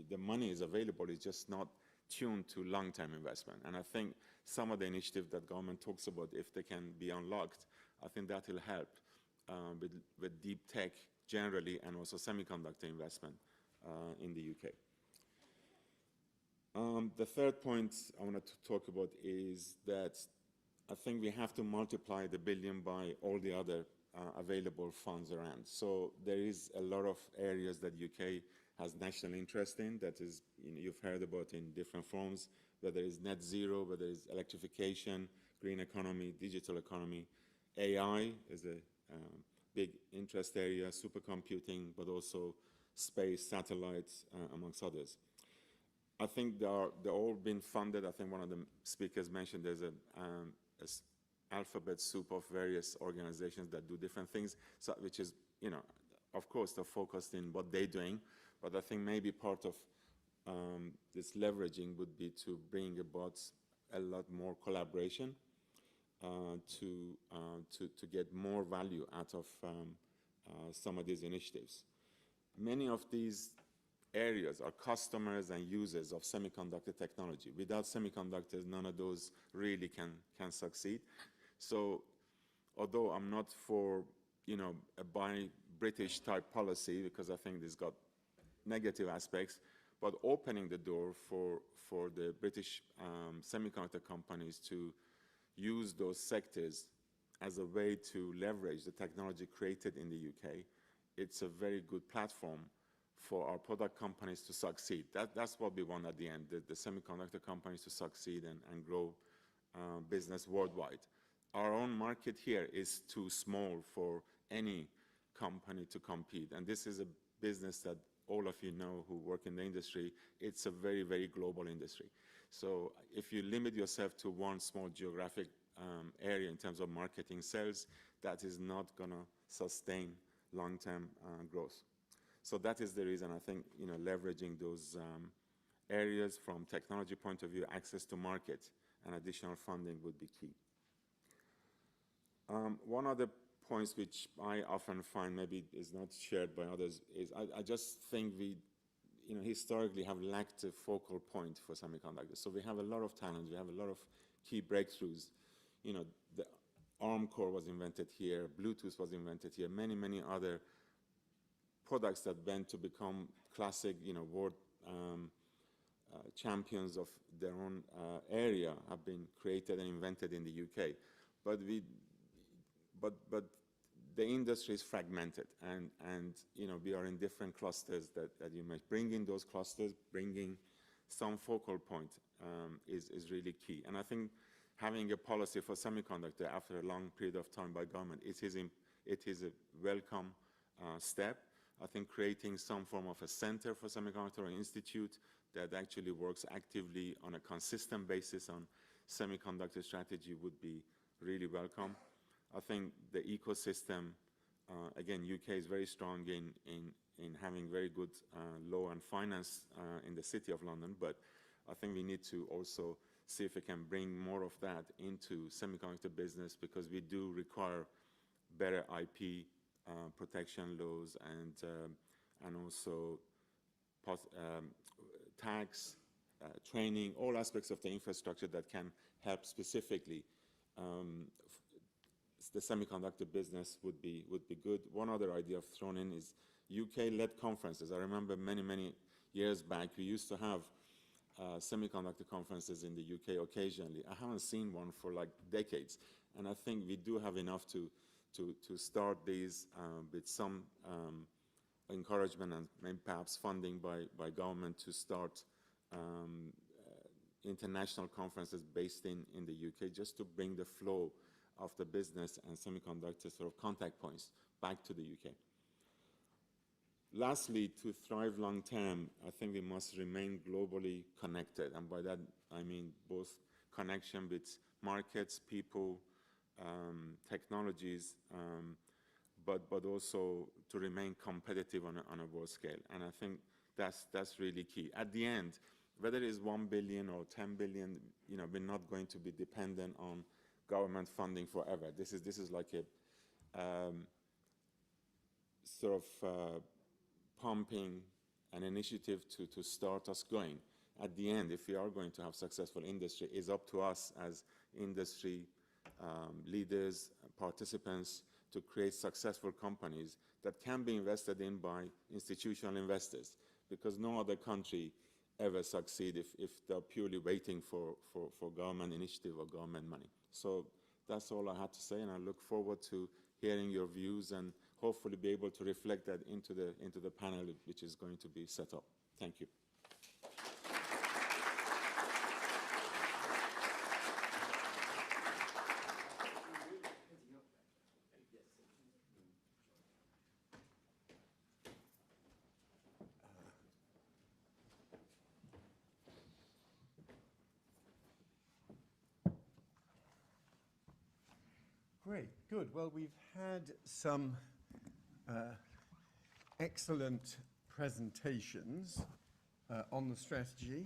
the money is available, it's just not tuned to long-term investment. And I think some of the initiatives that government talks about, if they can be unlocked, I think that will help with deep tech generally, and also semiconductor investment in the UK. The third point I wanted to talk about is that I think we have to multiply the billion by all the other available funds around. So there is a lot of areas that UK has national interest in that is, you've heard about in different forms, whether it's net zero, whether it's electrification, green economy, digital economy. AI is a big interest area, supercomputing, but also space, satellites, amongst others. I think they're all been funded. I think one of the speakers mentioned there's a alphabet soup of various organizations that do different things, so, which is, of course, they're focused in what they're doing, but I think maybe part of this leveraging would be to bring about a lot more collaboration to get more value out of some of these initiatives. Many of these areas are customers and users of semiconductor technology. Without semiconductors, none of those really can succeed. So although I'm not for, a buy British type policy, because I think this got negative aspects, but opening the door for the British semiconductor companies to use those sectors as a way to leverage the technology created in the UK, it's a very good platform for our product companies to succeed. That's what we want at the end, the semiconductor companies to succeed and grow business worldwide. Our own market here is too small for any company to compete, and this is a business that all of you know who work in the industry, it's a very, very global industry. So if you limit yourself to one small geographic area in terms of marketing sales, that is not going to sustain long-term growth. So that is the reason I think, leveraging those areas from technology point of view, access to market and additional funding would be key. One other point which I often find maybe is not shared by others is I just think we, historically have lacked a focal point for semiconductors. So we have a lot of talent, we have a lot of key breakthroughs. The ARM core was invented here, Bluetooth was invented here, many, many other products that went to become classic, world champions of their own area have been created and invented in the UK. But but the industry is fragmented, and you know, we are in different clusters that you might bring in those clusters, bringing some focal point is really key. And I think having a policy for semiconductor after a long period of time by government, it is a welcome step. I think creating some form of a center for semiconductor or institute that actually works actively on a consistent basis on semiconductor strategy would be really welcome. I think the ecosystem, again, UK is very strong in having very good law and finance in the City of London, but I think we need to also see if we can bring more of that into semiconductor business, because we do require better IP protection laws and also tax, training, all aspects of the infrastructure that can help specifically the semiconductor business would be good. One other idea I've thrown in is UK-led conferences. I remember many years back we used to have semiconductor conferences in the UK occasionally. I haven't seen one for like decades, and I think we do have enough to start these with some encouragement and maybe perhaps funding by government to start international conferences based in the UK, just to bring the flow of the business and semiconductor sort of contact points back to the UK. Lastly, to thrive long term, I think we must remain globally connected, and by that I mean both connection with markets, people, technologies, but also to remain competitive on a world scale. And I think that's really key. At the end, whether it's 1 billion or 10 billion, you know, we're not going to be dependent on government funding forever. This is like a sort of pumping an initiative to start us going. At the end, if we are going to have successful industry, it's up to us as industry leaders, participants, to create successful companies that can be invested in by institutional investors, because no other country ever succeed if they're purely waiting for government initiative or government money. So that's all I had to say, and I look forward to hearing your views and hopefully be able to reflect that into the panel which is going to be set up. Thank you. Great, good. Well, we've had some excellent presentations on the strategy,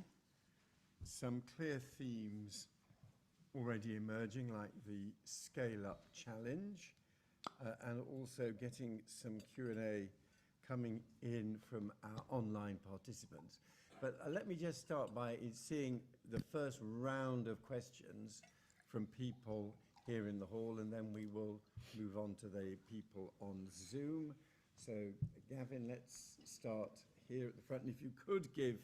some clear themes already emerging, like the scale-up challenge, and also getting some Q&A coming in from our online participants. But let me just start by seeing the first round of questions from people here in the hall, and then we will move on to the people on Zoom. So, Gavin, let's start here at the front. And if you could give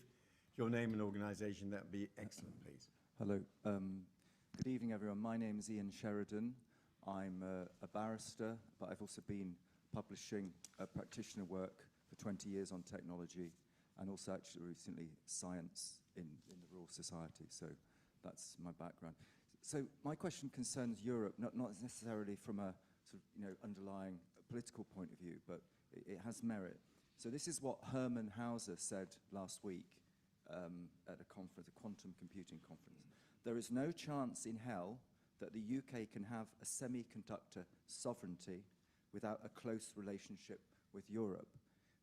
your name and organisation, that would be excellent, please. Hello. Good evening, everyone. My name is Ian Sheridan. I'm a barrister, but I've also been publishing practitioner work for 20 years on technology, and also actually recently science in the Royal Society. So that's my background. So my question concerns Europe, not necessarily from a sort of, underlying political point of view, but it has merit. So this is what Herman Hauser said last week at a conference, a quantum computing conference. There is no chance in hell that the UK can have a semiconductor sovereignty without a close relationship with Europe.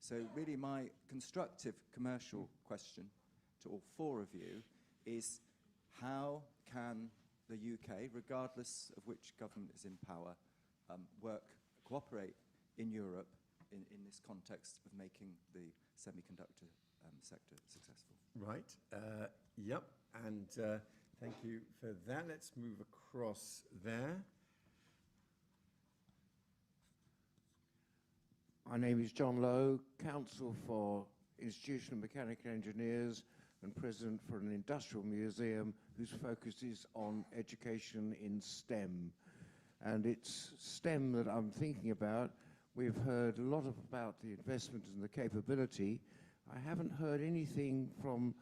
So really my constructive commercial question to all four of you is, how can the UK, regardless of which government is in power, cooperate in Europe in this context of making the semiconductor sector successful? Right. Yep. And thank you for that. Let's move across there. My name is John Lowe, Counsel for Institutional Mechanical Engineers and President for an industrial museum whose focus is on education in STEM. and it's STEM that I'm thinking about. We've heard a lot about the investment and the capability. I haven't heard anything from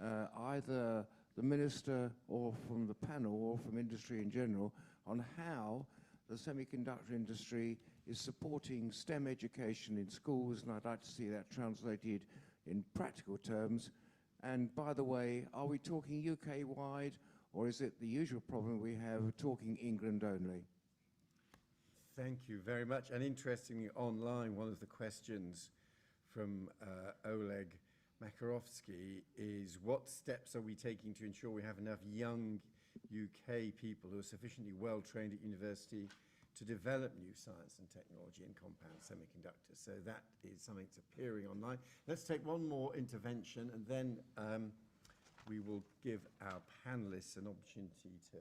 either the Minister or from the panel or from industry in general on how the semiconductor industry is supporting STEM education in schools, and I'd like to see that translated in practical terms. And by the way, are we talking UK-wide, or is it the usual problem we have of talking England only? Thank you very much. And interestingly, online, one of the questions from Oleg Makarovsky is, what steps are we taking to ensure we have enough young UK people who are sufficiently well trained at university to develop new science and technology in compound semiconductors? So that is something that's appearing online. Let's take one more intervention, and then we will give our panelists an opportunity to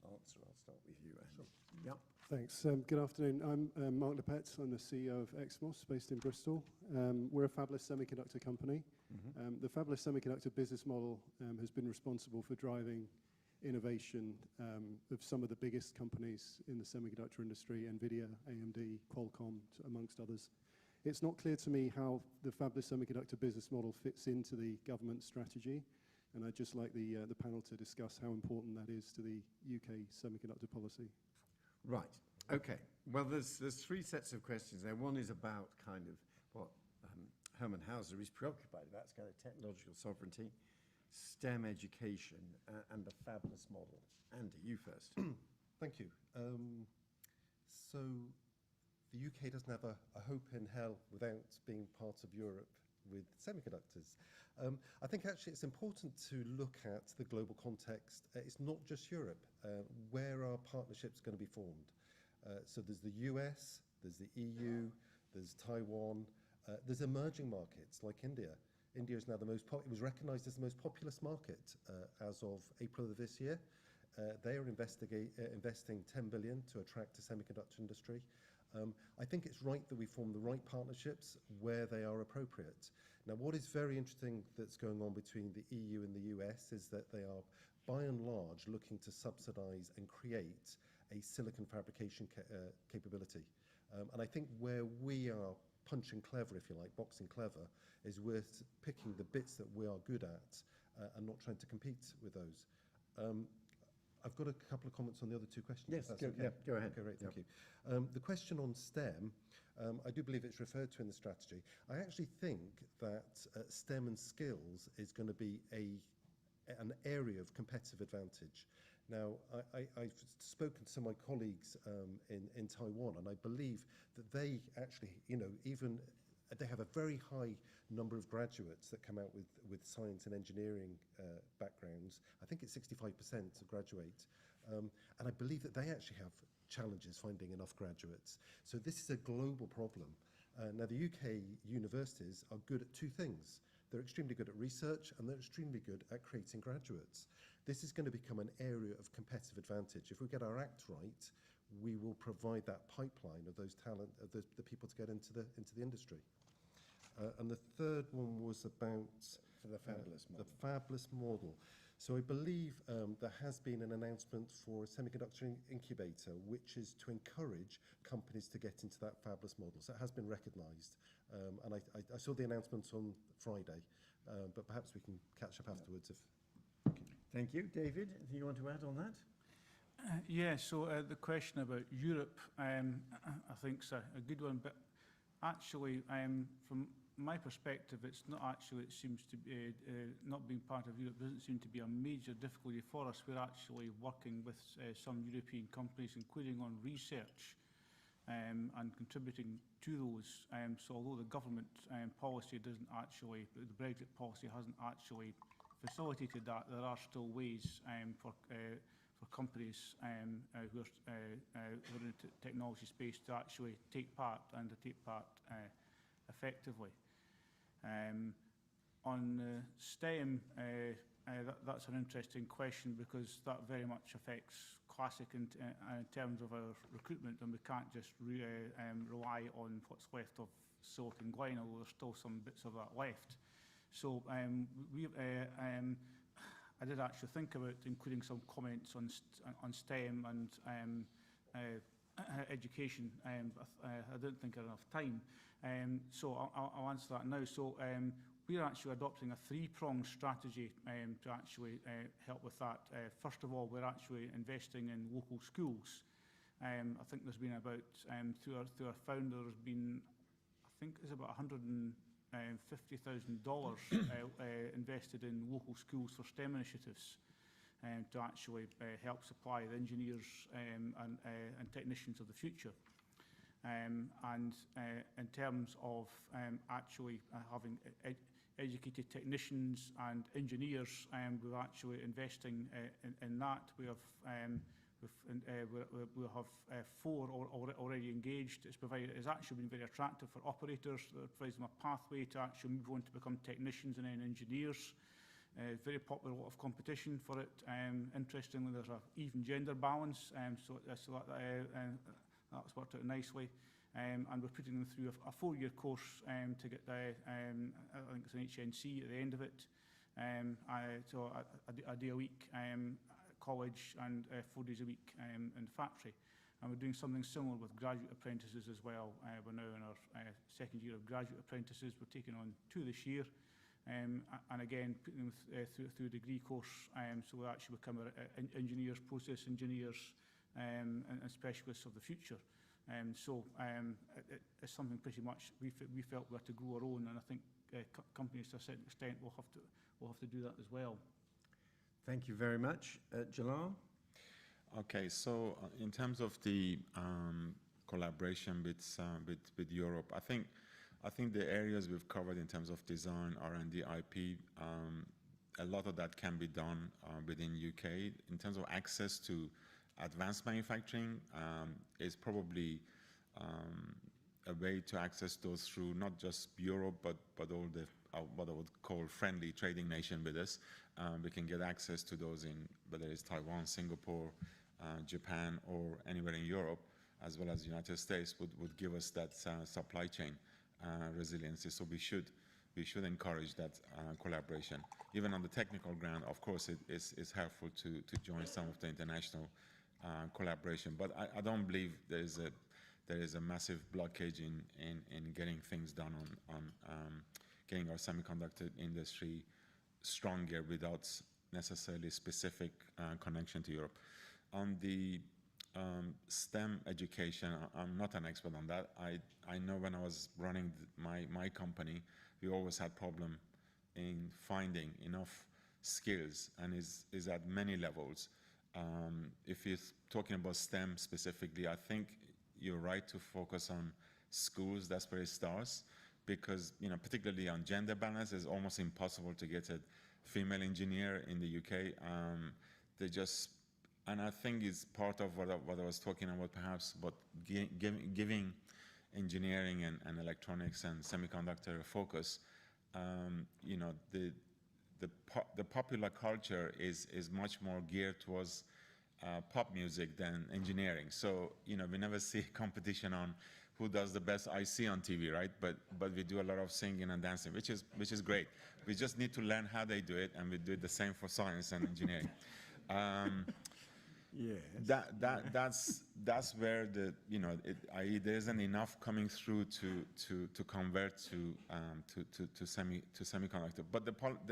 answer. I'll start with you, Andy. Sure. Yep. Thanks. Good afternoon. I'm Mark Lepetz. I'm the CEO of Exmos, based in Bristol. We're a fabless semiconductor company. The fabless semiconductor business model has been responsible for driving innovation of some of the biggest companies in the semiconductor industry, NVIDIA, AMD, Qualcomm, amongst others. It's not clear to me how the fabless semiconductor business model fits into the government strategy, and I'd just like the panel to discuss how important that is to the UK semiconductor policy. Right. Okay. Well, there's three sets of questions there. One is about kind of what Herman Hauser is preoccupied about. It's kind of technological sovereignty, STEM education, and the fabless model. Andy, you first. Thank you. So the UK doesn't have a hope in hell without being part of Europe with semiconductors. I think actually it's important to look at the global context. It's not just Europe. Where are partnerships going to be formed? So there's the US, there's the EU, there's Taiwan, there's emerging markets like India. India is now it was recognized as the most populous market as of April of this year. They are investing 10 billion to attract the semiconductor industry. I think it's right that we form the right partnerships where they are appropriate. Now, what is very interesting that's going on between the EU and the US is that they are, by and large, looking to subsidize and create a silicon fabrication capability. And I think where we are punching clever, if you like, boxing clever, is worth picking the bits that we are good at and not trying to compete with those. I've got a couple of comments on the other two questions. Yes, okay. Go ahead. Okay, great, thank you. The question on STEM, I do believe it's referred to in the strategy. I actually think that STEM and skills is going to be an area of competitive advantage. Now, I've spoken to my colleagues in Taiwan, and I believe that they actually, even they have a very high number of graduates that come out with science and engineering backgrounds. I think it's 65% graduate. And I believe that they actually have challenges finding enough graduates. So this is a global problem. Now, the UK universities are good at two things. They're extremely good at research, and they're extremely good at creating graduates. This is going to become an area of competitive advantage. If we get our act right, we will provide that pipeline of those talent, of the people to get into the industry. And the third one was about For the fabless model. The fabless model. So I believe there has been an announcement for a semiconductor incubator, which is to encourage companies to get into that fabless model. So it has been recognised. And I saw the announcement on Friday, but perhaps we can catch up afterwards. Thank you. David, do you want to add on that? Yeah, so the question about Europe, I think is a good one, but actually, from my perspective, it's not actually, it seems to be, not being part of Europe doesn't seem to be a major difficulty for us. We're actually working with some European companies, including on research and contributing to those. So although the government policy doesn't actually, the Brexit policy hasn't actually facilitated that, there are still ways for companies who are in the technology space to actually take part and to take part effectively. On STEM, that's an interesting question because that very much affects Clas-SiC in terms of our recruitment, and we can't just rely on what's left of silicon glycine, although there's still some bits of that left. So I did actually think about including some comments on STEM and education. I don't think I have enough time. So I'll answer that now. So we're actually adopting a three-pronged strategy to actually help with that. First of all, we're actually investing in local schools. I think there's been about, through our founder, there's been, I think it's about $150,000 invested in local schools for STEM initiatives to actually help supply the engineers and technicians of the future. And in terms of actually having educated technicians and engineers, we're actually investing in that. We'll have 4 already engaged. It's actually been very attractive for operators. It provides them a pathway to actually move on to become technicians and then engineers. Very popular, a lot of competition for it. Interestingly, there's an even gender balance, so that's worked out nicely. And we're putting them through a 4-year course to get I think it's an HNC at the end of it. So a day a week college and 4 days a week in the factory. And we're doing something similar with graduate apprentices as well. We're now in our second year of graduate apprentices. We're taking on 2 this year. And again, putting them through a degree course, so we'll actually become engineers, process engineers, and specialists of the future. So it's something pretty much we felt we had to grow our own, and I think companies to a certain extent will have to do that as well. Thank you very much. Jalal? Okay, so in terms of the collaboration with Europe, I think the areas we've covered in terms of design, R&D, IP, a lot of that can be done within UK. In terms of access to advanced manufacturing, is probably a way to access those through not just Europe, but all the what I would call friendly trading nation with us. We can get access to those in whether it's Taiwan, Singapore, Japan, or anywhere in Europe, as well as the United States, would give us that supply chain resiliency. So we should encourage that collaboration. Even on the technical ground, of course, it's helpful to join some of the international collaboration. But I don't believe there is a massive blockage in getting things done on getting our semiconductor industry stronger without necessarily specific connection to Europe. On the STEM education, I'm not an expert on that. I know when I was running my company, we always had problem in finding enough skills, and is at many levels. If you're talking about STEM specifically, I think you're right to focus on schools. That's where it starts, because particularly on gender balance, it's almost impossible to get a female engineer in the UK. And I think it's part of what I was talking about, perhaps, but giving engineering and electronics and semiconductor a focus. The popular culture is much more geared towards pop music than engineering. So we never see competition on who does the best IC on TV, right? But we do a lot of singing and dancing, which is great. We just need to learn how they do it, and we do it the same for science and engineering. Yes. That's where there isn't enough coming through to convert to semiconductor. But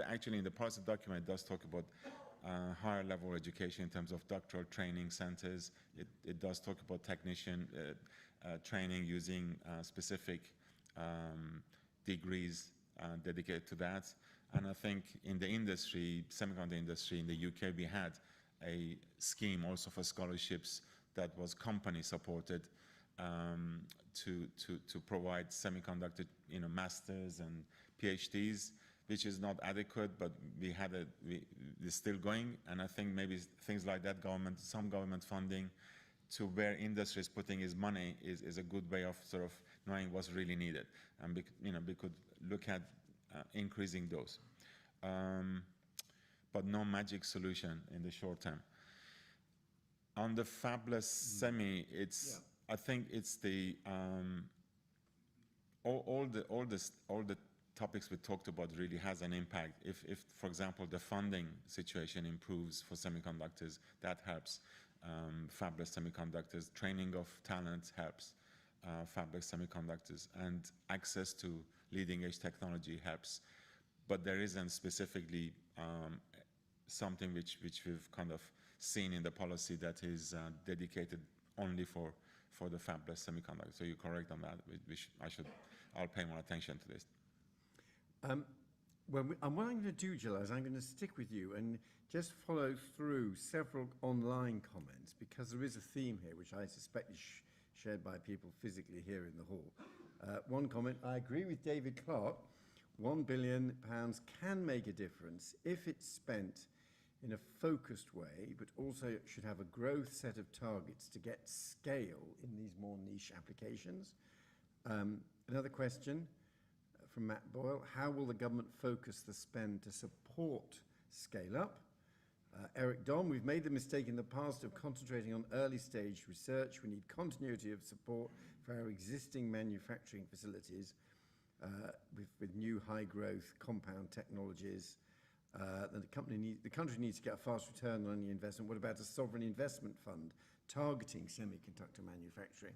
actually in the policy document it does talk about higher level education in terms of doctoral training centers. It does talk about technician training using specific degrees dedicated to that. And I think in the industry, semiconductor industry in the UK, we had a scheme also for scholarships that was company supported to provide semiconductor masters and PhDs, which is not adequate, but it's still going. And I think maybe things like that, some government funding to where industry is putting its money is a good way of sort of knowing what's really needed. And we could look at increasing those. But no magic solution in the short term. On the fabless semi, I think it's the all the topics we talked about really has an impact. If for example the funding situation improves for semiconductors, that helps. fabless semiconductors. Training of talent helps fabless semiconductors, and access to leading-edge technology helps. But there isn't specifically something which we've kind of seen in the policy that is dedicated only for the fabless semiconductor. So you're correct on that. I'll pay more attention to this. Well, what I'm going to do, Jalal, is I'm going to stick with you and just follow through several online comments, because there is a theme here which I suspect is shared by people physically here in the hall. One comment: I agree with David Clark. £1 billion can make a difference if it's spent in a focused way, but also it should have a growth set of targets to get scale in these more niche applications. Another question from Matt Boyle: how will the government focus the spend to support scale up? Eric Don: we've made the mistake in the past of concentrating on early stage research. We need continuity of support for our existing manufacturing facilities with new high growth compound technologies. The country needs to get a fast return on the investment. What about a sovereign investment fund targeting semiconductor manufacturing?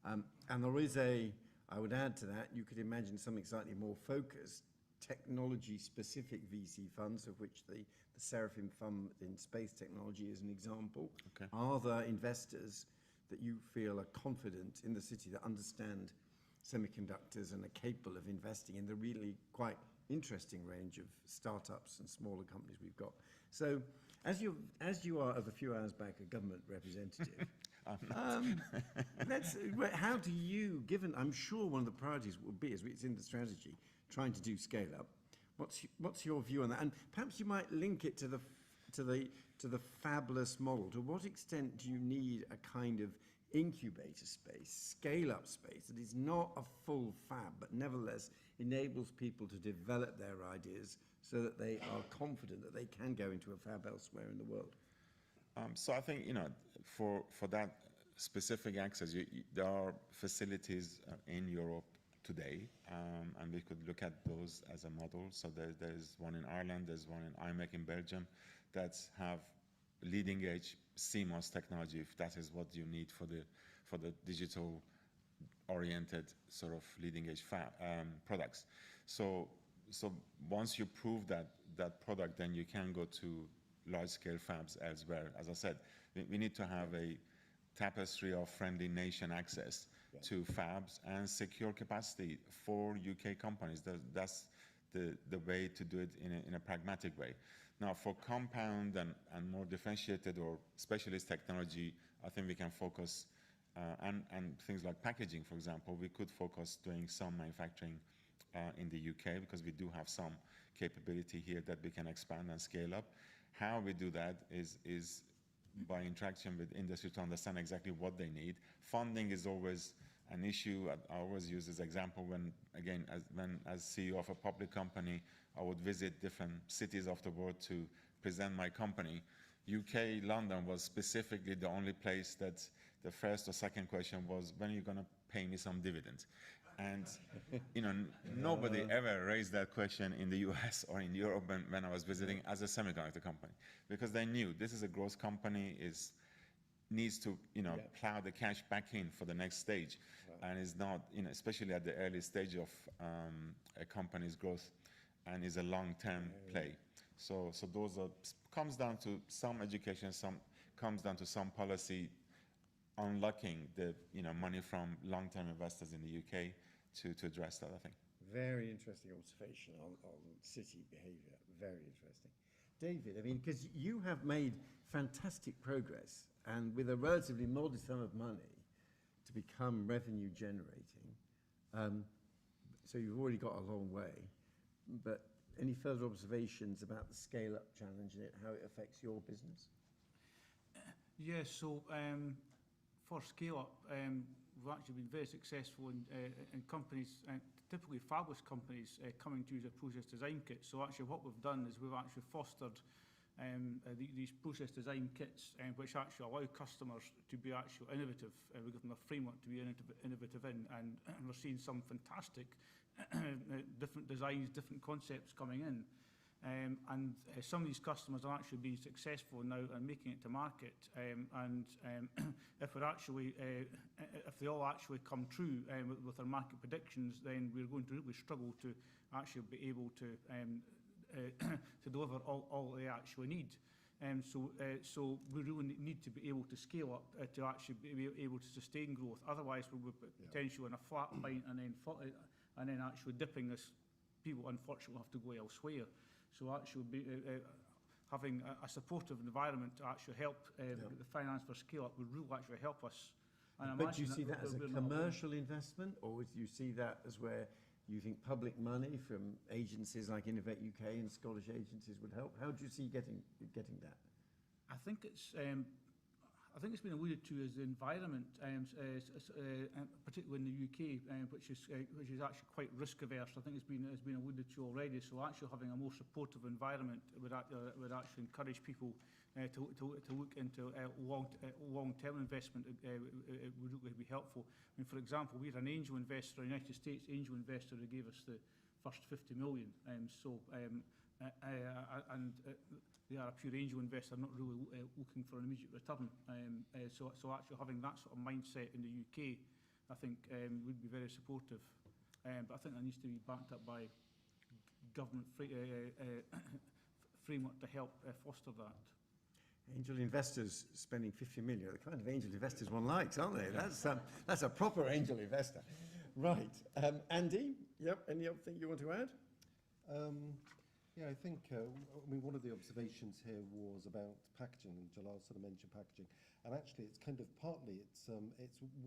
And there is I would add to that, you could imagine something slightly more focused, technology-specific VC funds, of which the Seraphim Fund in space technology is an example. Okay. Are there investors that you feel are confident in the city that understand semiconductors and are capable of investing in the really quite interesting range of startups and smaller companies we've got? So, as you are, of a few hours back, a government representative, how do you, given, I'm sure one of the priorities would be, as it's in the strategy, trying to do scale up. What's your view on that? And perhaps you might link it to the fabless model. To what extent do you need a kind of incubator space, scale up space that is not a full fab, but nevertheless enables people to develop their ideas so that they are confident that they can go into a fab elsewhere in the world? So I think, for that specific access, there are facilities in Europe today, and we could look at those as a model. So there's one in Ireland, there's one in IMEC in Belgium that have leading edge CMOS technology, if that is what you need for the digital oriented sort of leading edge products. So once you prove that product, then you can go to large scale fabs elsewhere. As I said, we need to have a tapestry of friendly nation access to fabs and secure capacity for UK companies. That's the way to do it in a pragmatic way. Now, for compound and more differentiated or specialist technology, I think we can focus, and things like packaging, for example, we could focus doing some manufacturing in the UK, because we do have some capability here that we can expand and scale up. How we do that is by interaction with industry to understand exactly what they need. Funding is always an issue. I always use this example when as CEO of a public company, I would visit different cities of the world to present my company. UK, London was specifically the only place that the first or second question was, when are you going to pay me some dividends? And nobody ever raised that question in the US or in Europe when I was visiting as a semiconductor company, because they knew this is a growth company, needs to plow the cash back in for the next stage, and is not, especially at the early stage of a company's growth, and is a long-term play. So those comes down to some education, comes down to some policy, unlocking the money from long-term investors in the UK to address that, I think. Very interesting observation on city behaviour. Very interesting. David, I mean, because you have made fantastic progress, and with a relatively modest sum of money to become revenue generating. So you've already got a long way. But any further observations about the scale-up challenge and how it affects your business? Yes, so for scale-up, we've actually been very successful in companies, typically fabless companies, coming to use a process design kit. So actually what we've done is we've actually fostered these process design kits, which actually allow customers to be actually innovative. We give them a framework to be innovative in, and we're seeing some fantastic different designs, different concepts coming in. Some of these customers are actually being successful now and making it to market. If we're actually, if they all actually come true with our market predictions, then we're going to really struggle to actually be able to deliver all they actually need. So we really need to be able to scale up to actually be able to sustain growth. Otherwise, we'll be potentially on a flat line and then actually dipping as people unfortunately have to go elsewhere. So actually having a supportive environment to actually help the finance for scale up would really actually help us. And but do you see that as a commercial investment, or do you see that as where you think public money from agencies like Innovate UK and Scottish agencies would help? How do you see getting that? I think it's been alluded to as the environment, particularly in the UK, which is actually quite risk averse. I think it's been alluded to already. So actually having a more supportive environment would actually encourage people to look into long-term investment. It would really be helpful. I mean, for example, we're an angel investor, a United States angel investor who gave us the first 50 million. They are a pure angel investor, not really looking for an immediate return. So actually having that sort of mindset in the UK, I think would be very supportive. But I think that needs to be backed up by government framework to help foster that. Angel investors spending 50 million, the kind of angel investors one likes, aren't they? That's a proper angel investor. Right. Andy, yep, any other thing you want to add? Yeah, I think, one of the observations here was about packaging, and Jalal sort of mentioned packaging. And actually, it's kind of partly, it's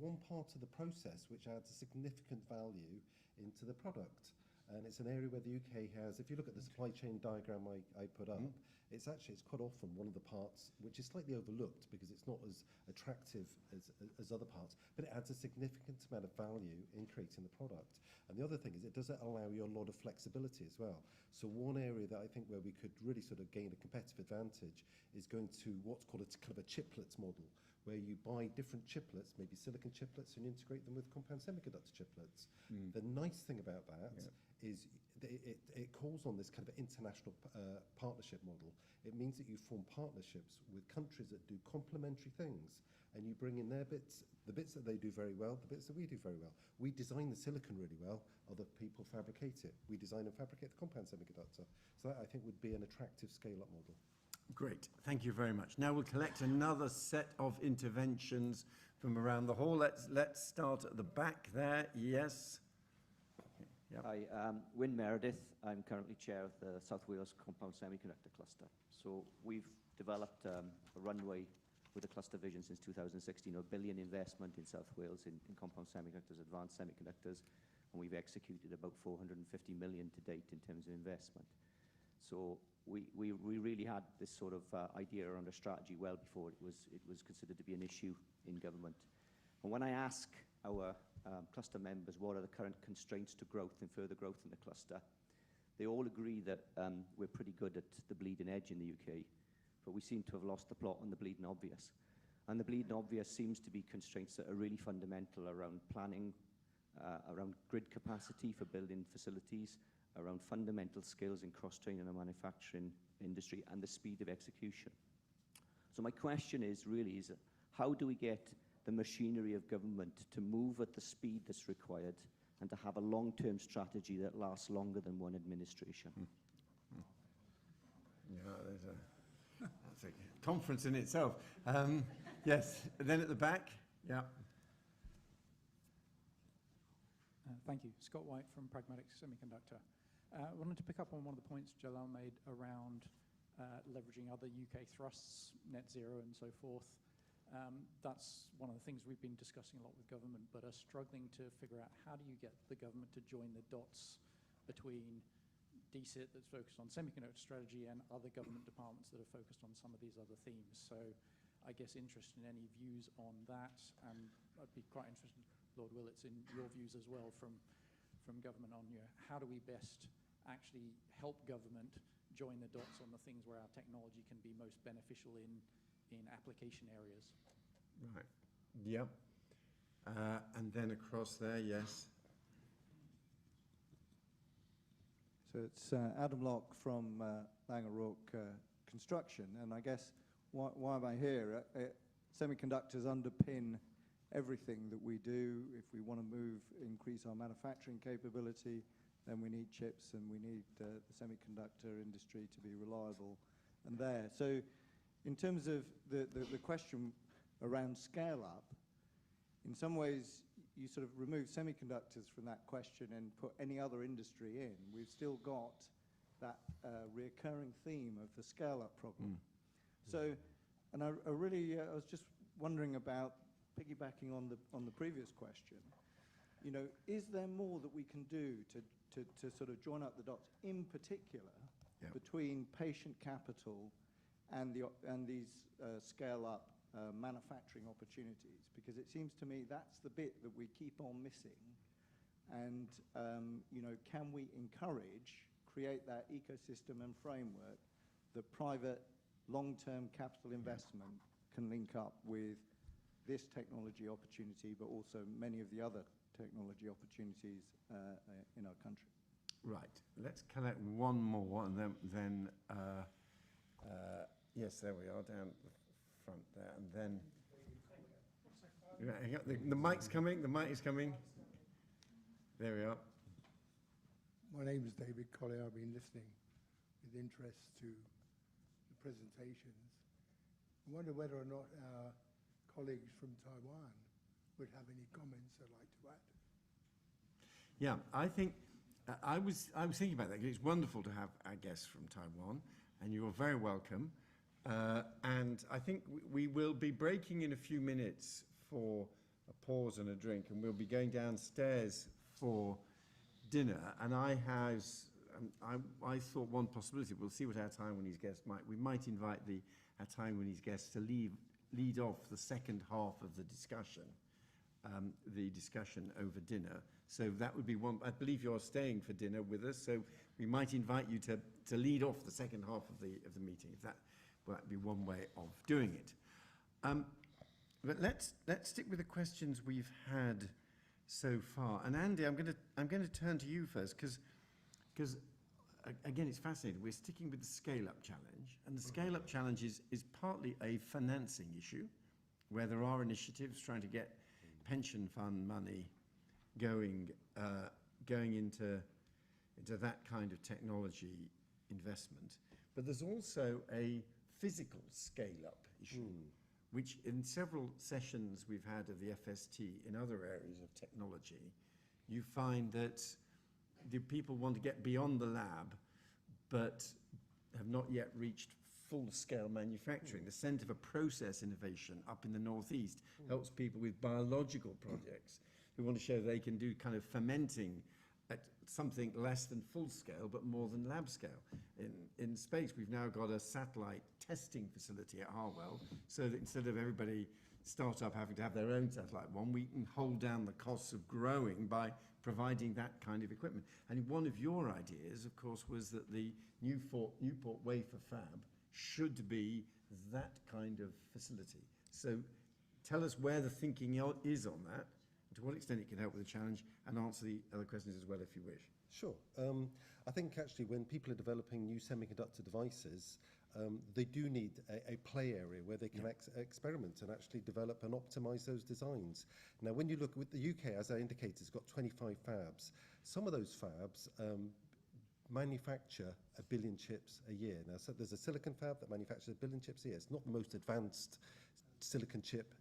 one part of the process which adds a significant value into the product. And it's an area where the UK has, if you look at the supply chain diagram I put up, it's quite often one of the parts which is slightly overlooked because it's not as attractive as other parts, but it adds a significant amount of value in creating the product. And the other thing is it does allow you a lot of flexibility as well. So one area that I think where we could really sort of gain a competitive advantage is going to what's called a kind of a chiplets model, where you buy different chiplets, maybe silicon chiplets, and integrate them with compound semiconductor chiplets. The nice thing about that is it calls on this kind of international partnership model. It means that you form partnerships with countries that do complementary things, and you bring in their bits, the bits that they do very well, the bits that we do very well. We design the silicon really well, other people fabricate it. We design and fabricate the compound semiconductor. So that, I think, would be an attractive scale-up model. Great, thank you very much. Now we'll collect another set of interventions from around the hall. Let's start at the back there. Yes. Yep. Hi, Wyn Meredith. I'm currently chair of the South Wales Compound Semiconductor Cluster. So we've developed a runway with the cluster vision since 2016, a billion investment in South Wales in compound semiconductors, advanced semiconductors, and we've executed about 450 million to date in terms of investment. So we really had this sort of idea around a strategy well before it was considered to be an issue in government. And when I ask our cluster members what are the current constraints to growth and further growth in the cluster, they all agree that we're pretty good at the bleeding edge in the UK, but we seem to have lost the plot on the bleeding obvious. And the bleeding obvious seems to be constraints that are really fundamental around planning, around grid capacity for building facilities, around fundamental skills in cross-training and manufacturing industry, and the speed of execution. So my question is how do we get the machinery of government to move at the speed that's required and to have a long-term strategy that lasts longer than one administration? Yeah, that's a conference in itself. Yes, then at the back. Yeah. Thank you. Scott White from Pragmatic Semiconductor. I wanted to pick up on one of the points Jalal made around leveraging other UK thrusts, net zero and so forth. That's one of the things we've been discussing a lot with government, but are struggling to figure out how do you get the government to join the dots between DSIT that's focused on semiconductor strategy and other government departments that are focused on some of these other themes. So I guess interested in any views on that, and I'd be quite interested, Lord Willetts, in your views as well from government on how do we best actually help government join the dots on the things where our technology can be most beneficial in application areas. Right. Yep. And then across there, yes. So it's Adam Locke from Langerock Construction, and I guess why am I here? Semiconductors underpin everything that we do. If we want to increase our manufacturing capability, then we need chips and we need the semiconductor industry to be reliable and there. So in terms of the question around scale up, in some ways you sort of remove semiconductors from that question and put any other industry in. We've still got that recurring theme of the scale up problem. So, and I was just wondering about piggybacking on the previous question. You know, is there more that we can do to sort of join up the dots, in particular, between patient capital and these scale-up manufacturing opportunities? Because it seems to me that's the bit that we keep on missing. And you know, can we create that ecosystem and framework that private long-term capital investment can link up with this technology opportunity, but also many of the other technology opportunities in our country? Right. Let's collect one more, and then yes, there we are, down the front there, and then the mic's coming. The mic is coming. There we are. My name is David Collier. I've been listening with interest to the presentations. I wonder whether or not our colleagues from Taiwan would have any comments they'd like to add. Yeah, I think I was thinking about that. It's wonderful to have our guests from Taiwan, and you're very welcome. And I think we will be breaking in a few minutes for a pause and a drink, and we'll be going downstairs for dinner. And I thought one possibility, we'll see what our Taiwanese guests we might invite our Taiwanese guests to lead off the second half of the discussion over dinner. So that would be one. I believe you're staying for dinner with us, so we might invite you to lead off the second half of the meeting. If that would be one way of doing it. But let's stick with the questions we've had so far. And Andy, I'm going to turn to you first, because again, it's fascinating. We're sticking with the scale-up challenge, and the scale-up challenge is partly a financing issue, where there are initiatives trying to get pension fund money going into that kind of technology investment. But there's also a physical scale-up issue, which in several sessions we've had of the FST in other areas of technology, you find that the people want to get beyond the lab, but have not yet reached full-scale manufacturing. The Centre for Process Innovation up in the northeast helps people with biological projects who want to show they can do kind of fermenting at something less than full scale, but more than lab scale. In space, we've now got a satellite testing facility at Harwell, so that instead of everybody startup having to have their own satellite one, we can hold down the costs of growing by providing that kind of equipment. And one of your ideas, of course, was that the Newport Wafer Fab should be that kind of facility. So tell us where the thinking is on that, and to what extent it can help with the challenge, and answer the other questions as well if you wish. Sure. I think actually when people are developing new semiconductor devices, they do need a play area where they can experiment and actually develop and optimize those designs. Now, when you look with the UK, as I indicated, has got 25 fabs. Some of those fabs manufacture 1 billion chips a year. Now, so there's a silicon fab that manufactures 1 billion chips a year. It's not the most advanced silicon chip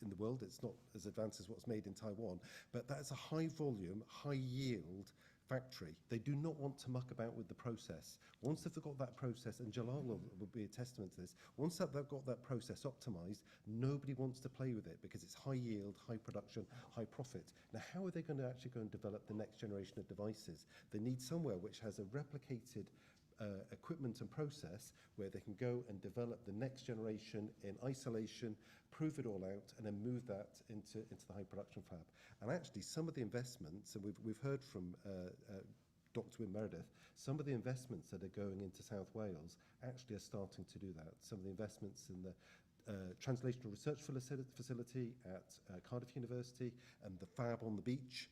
in the world. It's not as advanced as what's made in Taiwan, but that's a high volume, high yield factory. They do not want to muck about with the process. Once they've got that process, and Jalal will be a testament to this, once they've got that process optimized, nobody wants to play with it because it's high yield, high production, high profit. Now, how are they going to actually go and develop the next generation of devices? They need somewhere which has a replicated equipment and process where they can go and develop the next generation in isolation, prove it all out, and then move that into the high production fab. And actually, some of the investments, and we've heard from Dr. Wim Meredith, some of the investments that are going into South Wales actually are starting to do that. Some of the investments in the translational research facility at Cardiff University and the fab on the beach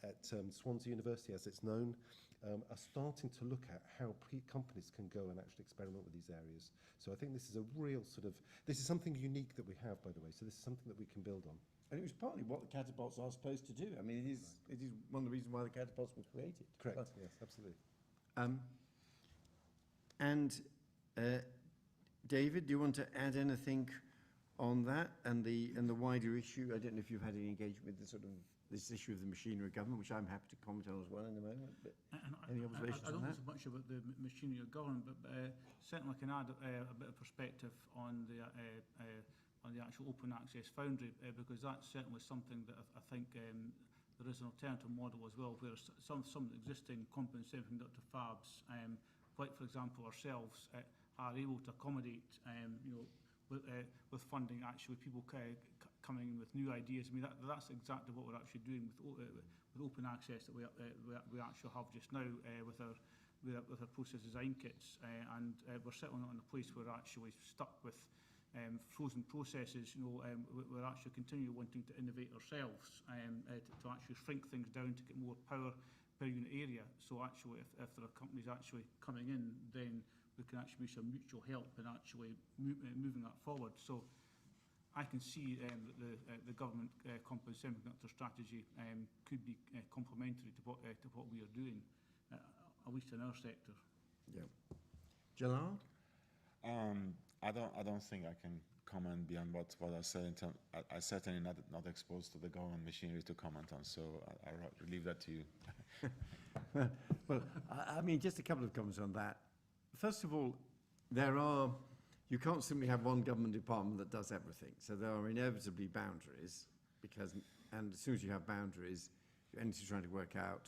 at Swansea University, as it's known. are starting to look at how companies can go and actually experiment with these areas. So I think this is a real this is something unique that we have, by the way, so this is something that we can build on. And it was partly what the catapults are supposed to do. I mean, it is one of the reasons why the catapults were created. Correct, yes, absolutely. David, do you want to add anything on that and the wider issue? I don't know if you've had any engagement with this issue of the machinery of government, which I'm happy to comment on as well in a moment. But any observations I don't on know that? so much about the machinery of government, but certainly I can add a bit of perspective on the actual open access foundry, because that's certainly something that I think there is an alternative model as well, where some of the existing compound semiconductor fabs, like for example ourselves, are able to accommodate, with funding, actually people coming in with new ideas. I mean, that's exactly what we're actually doing with open access that we actually have just now with our process design kits, and we're certainly not in a place where we're actually stuck with frozen processes. We're actually continually wanting to innovate ourselves to actually shrink things down to get more power per unit area. So actually, if there are companies actually coming in, then we can actually be some mutual help in actually moving that forward. So I can see that the government compound semiconductor strategy could be complementary to what we are doing, at least in our sector. Yeah. Jalal? I don't think I can comment beyond what I said. I certainly not exposed to the government machinery to comment on, so I'll leave that to you. Well, I mean, just a couple of comments on that. First of all, you can't simply have one government department that does everything. So there are inevitably boundaries, and as soon as you have boundaries, you're endlessly trying to work out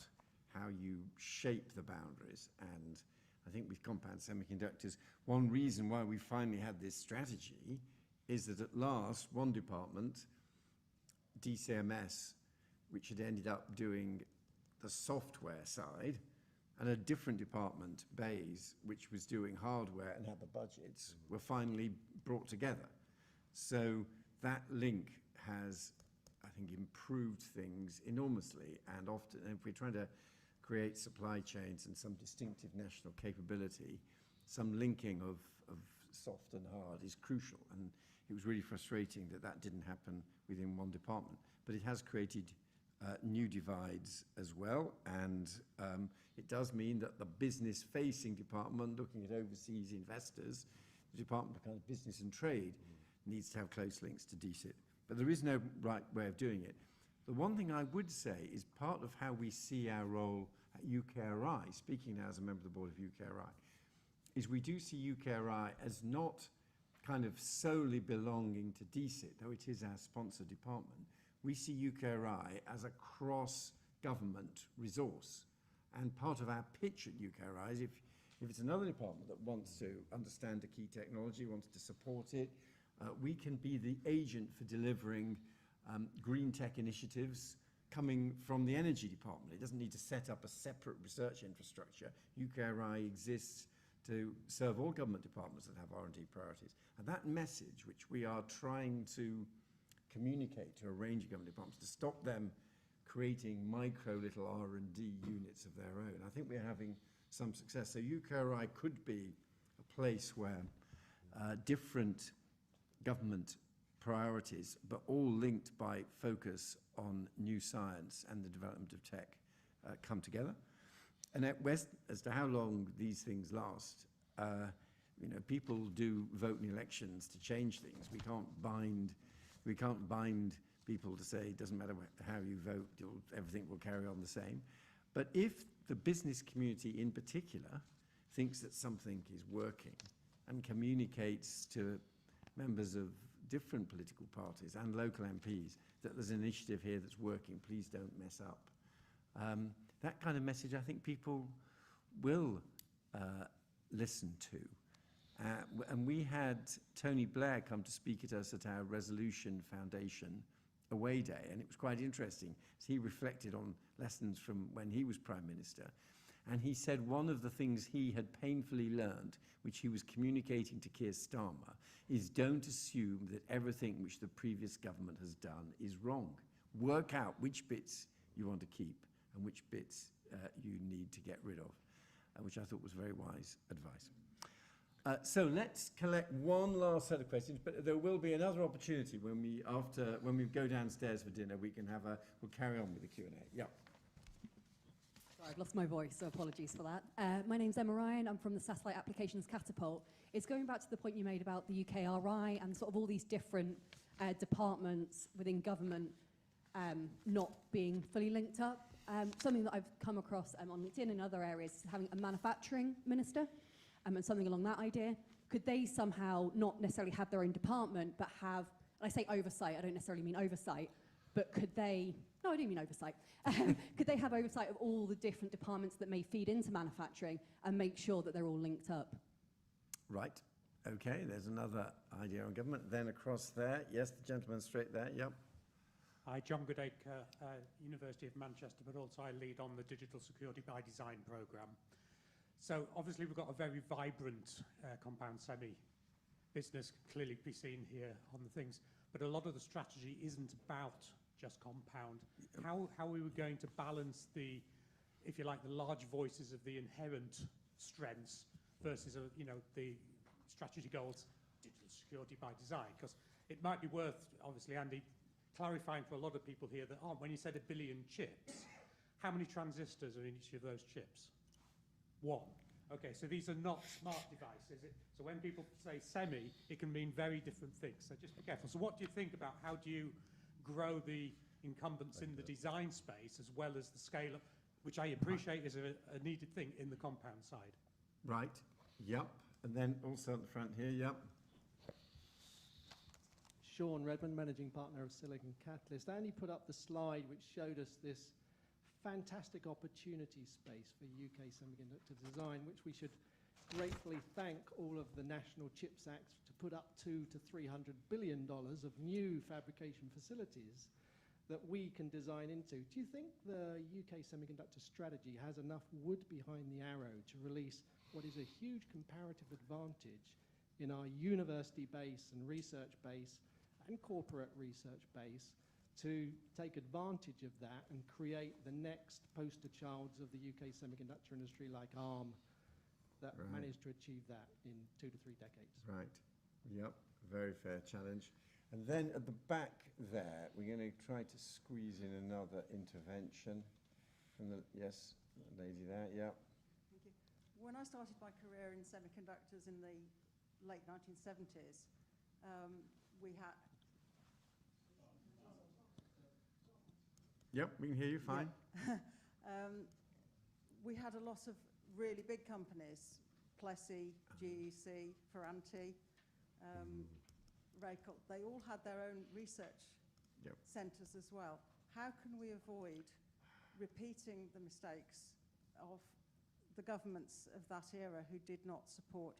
how you shape the boundaries. And I think with compound semiconductors, one reason why we finally had this strategy is that at last, one department, DCMS, which had ended up doing the software side, and a different department, BASE, which was doing hardware and had the budgets, were finally brought together. So that link has, I think, improved things enormously. And often, if we're trying to create supply chains and some distinctive national capability, some linking of soft and hard is crucial. And it was really frustrating that that didn't happen within one department. But it has created new divides as well, and it does mean that the business-facing department, looking at overseas investors, the Department of kind of Business and Trade, needs to have close links to DCIT. But there is no right way of doing it. The one thing I would say is part of how we see our role at UKRI, speaking now as a member of the board of UKRI, is we do see UKRI as not kind of solely belonging to DCIT, though it is our sponsor department. We see UKRI as a cross-government resource. And part of our pitch at UKRI is if it's another department that wants to understand a key technology, wants to support it, we can be the agent for delivering green tech initiatives coming from the energy department. It doesn't need to set up a separate research infrastructure. UKRI exists to serve all government departments that have R&D priorities. And that message, which we are trying to communicate to a range of government departments to stop them creating micro little R&D units of their own, I think we're having some success. So UKRI could be a place where different government priorities, but all linked by focus on new science and the development of tech, come together. And at West, as to how long these things last, people do vote in elections to change things. We can't bind people to say it doesn't matter how you vote, everything will carry on the same. But if the business community in particular thinks that something is working and communicates to members of different political parties and local MPs that there's an initiative here that's working, please don't mess up. That kind of message I think people will listen to. And we had Tony Blair come to speak at us at our Resolution Foundation away day, and it was quite interesting. He reflected on lessons from when he was Prime Minister, and he said one of the things he had painfully learned, which he was communicating to Keir Starmer, is don't assume that everything which the previous government has done is wrong. Work out which bits you want to keep and which bits you need to get rid of, which I thought was very wise advice. So let's collect one last set of questions, but there will be another opportunity when we go downstairs for dinner. We'll carry on with the Q&A. Yeah. Sorry, I've lost my voice, so apologies for that. My name's Emma Ryan. I'm from the Satellite Applications Catapult. It's going back to the point you made about the UKRI and sort of all these different departments within government not being fully linked up. Something that I've come across on LinkedIn and other areas is having a manufacturing minister. And something along that idea. Could they somehow not necessarily have their own department, but have, and I say oversight, I don't necessarily mean oversight, but could they, no, I do mean oversight. Could they have oversight of all the different departments that may feed into manufacturing and make sure that they're all linked up? Right. Okay, there's another idea on government. Then across there, yes, the gentleman straight there, yep. Hi, John Goodacre, University of Manchester, but also I lead on the Digital Security by Design programme. So obviously we've got a very vibrant compound semi business, clearly be seen here on the things, but a lot of the strategy isn't about just compound. How are we going to balance the, if you like, the large voices of the inherent strengths versus, the strategy goals, digital security by design? Because it might be worth, obviously, Andy, clarifying for a lot of people here that, when you said 1 billion chips, how many transistors are in each of those chips? 1. Okay, so these are not smart devices. So when people say semi, it can mean very different things. So just be careful. So what do you think about how do you grow the incumbents in the design space as well as the scale up, which I appreciate is a needed thing in the compound side? Right, yep. And then also at the front here, yep. Sean Redmond, Managing Partner of Silicon Catalyst. Andy put up the slide which showed us this fantastic opportunity space for UK semiconductor design, which we should gratefully thank all of the National Chips Act to put up $200 to $300 billion of new fabrication facilities that we can design into. Do you think the UK Semiconductor Strategy has enough wood behind the arrow to release what is a huge comparative advantage in our university base and research base and corporate research base to take advantage of that and create the next poster childs of the UK semiconductor industry like ARM that managed to achieve that in 2 to 3 decades? Right, yep, very fair challenge. And then at the back there, we're going to try to squeeze in another intervention from the, yes, lady there, yep. Thank you. When I started my career in semiconductors in the late 1970s, we had... Yep, we can hear you fine. Yeah. We had a lot of really big companies, Clas-SiC, GEC, Ferranti, Raycol. They all had their own research centres as well. How can we avoid repeating the mistakes of the governments of that era who did not support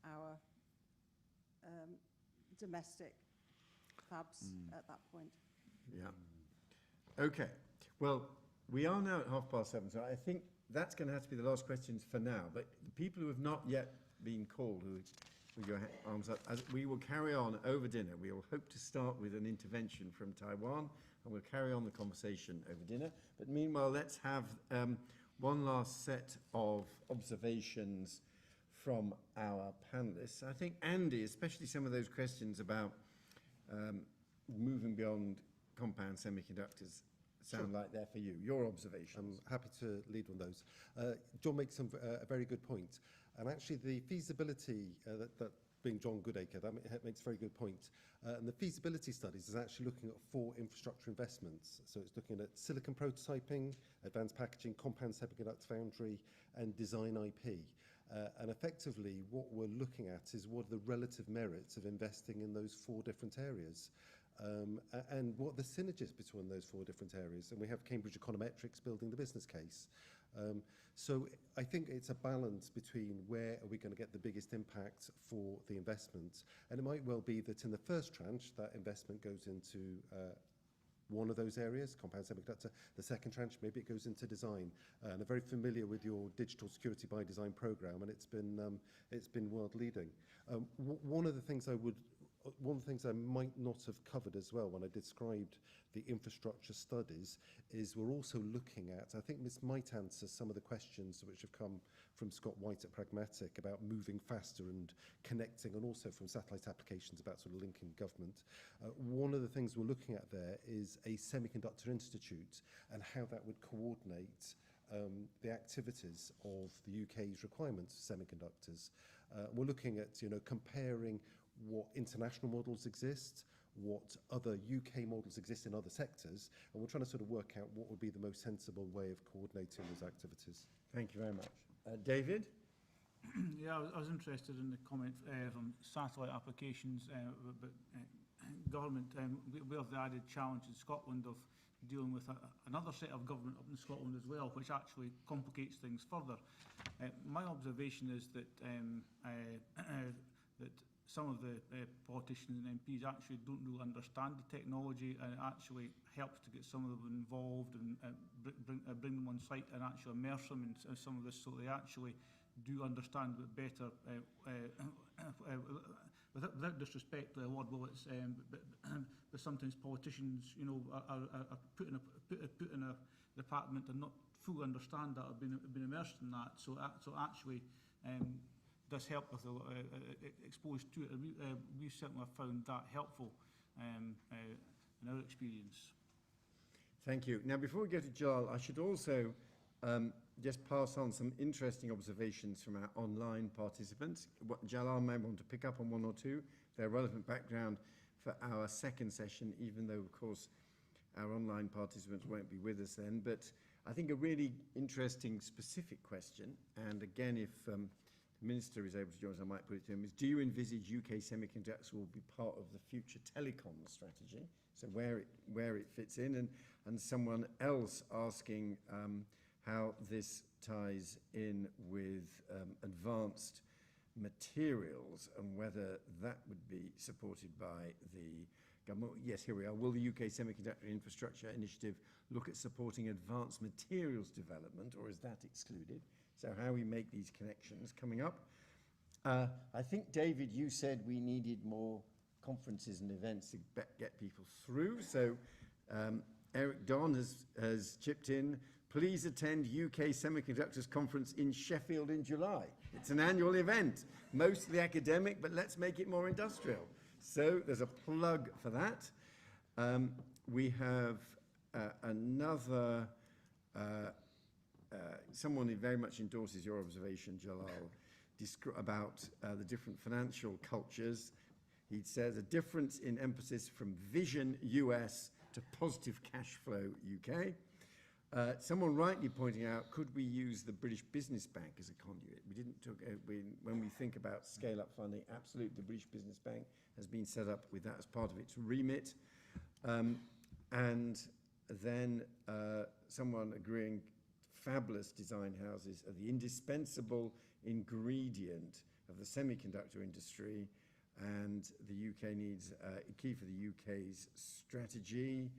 our domestic fabs at that point? Yeah. Okay. Well, we are now at 7:30, so I think that's going to have to be the last questions for now. But the people who have not yet been called, who with your arms up, as we will carry on over dinner. We will hope to start with an intervention from Taiwan, and we'll carry on the conversation over dinner. But meanwhile, let's have one last set of observations from our panelists. I think, Andy, especially some of those questions about moving beyond compound semiconductors sound like they're for you. Your observations. I'm happy to lead on those. John makes a very good point. And actually the feasibility, that being John Goodacre, that makes a very good point. And the feasibility studies is actually looking at 4 infrastructure investments. So it's looking at silicon prototyping, advanced packaging, compound semiconductor foundry, and design IP. And effectively, what we're looking at is what are the relative merits of investing in those 4 different areas. And what are the synergies between those 4 different areas. And we have Cambridge Econometrics building the business case. So I think it's a balance between where are we going to get the biggest impact for the investment. And it might well be that in the first tranche, that investment goes into one of those areas, compound semiconductor. The second tranche, maybe it goes into design. And I'm very familiar with your digital security by design program, and it's been world leading. One of the things I would one of the things I might not have covered as well when I described the infrastructure studies is we're also looking at, I think this might answer some of the questions which have come from Scott White at Pragmatic about moving faster and connecting, and also from satellite applications about sort of linking government. One of the things we're looking at there is a semiconductor institute and how that would coordinate the activities of the UK's requirements for semiconductors. We're looking at, comparing what international models exist, what other UK models exist in other sectors, and we're trying to sort of work out what would be the most sensible way of coordinating those activities. Thank you very much. David? Yeah, I was interested in the comment from satellite applications, but government, we have the added challenge in Scotland of dealing with another set of government up in Scotland as well, which actually complicates things further. My observation is that that some of the politicians and MPs actually don't really understand the technology, and it actually helps to get some of them involved and bring them on site and actually immerse them in some of this, so they actually do understand it better. Without disrespect to Lord Willetts, but sometimes politicians, are put in a department and not fully understand that, have been immersed in that. So actually does help with exposed to it. We certainly have found that helpful in our experience. Thank you. Now, before we go to Jalal, I should also just pass on some interesting observations from our online participants. Jalal may want to pick up on one or two. They're relevant background for our second session, even though, of course, our online participants won't be with us then. But I think a really interesting specific question, and again, if the Minister is able to join us, I might put it to him, is do you envisage UK Semiconductors will be part of the future telecom strategy? So where it fits in, and someone else asking how this ties in with advanced materials and whether that would be supported by the government. Yes, here we are. Will the UK Semiconductor Infrastructure Initiative look at supporting advanced materials development, or is that excluded? So how we make these connections coming up. I think, David, you said we needed more conferences and events to get people through. So Eric Don has chipped in. Please attend UK Semiconductors Conference in Sheffield in July. It's an annual event, mostly academic, but let's make it more industrial. So there's a plug for that. We have another, someone who very much endorses your observation, Jalal, about the different financial cultures. He says a difference in emphasis from vision US to positive cash flow UK. Someone rightly pointing out, could we use the British Business Bank as a conduit? We didn't when we think about scale-up funding, absolutely, the British Business Bank has been set up with that as part of its remit. And then someone agreeing, fabulous design houses are the indispensable ingredient of the semiconductor industry, and the UK needs a key for the UK's strategy.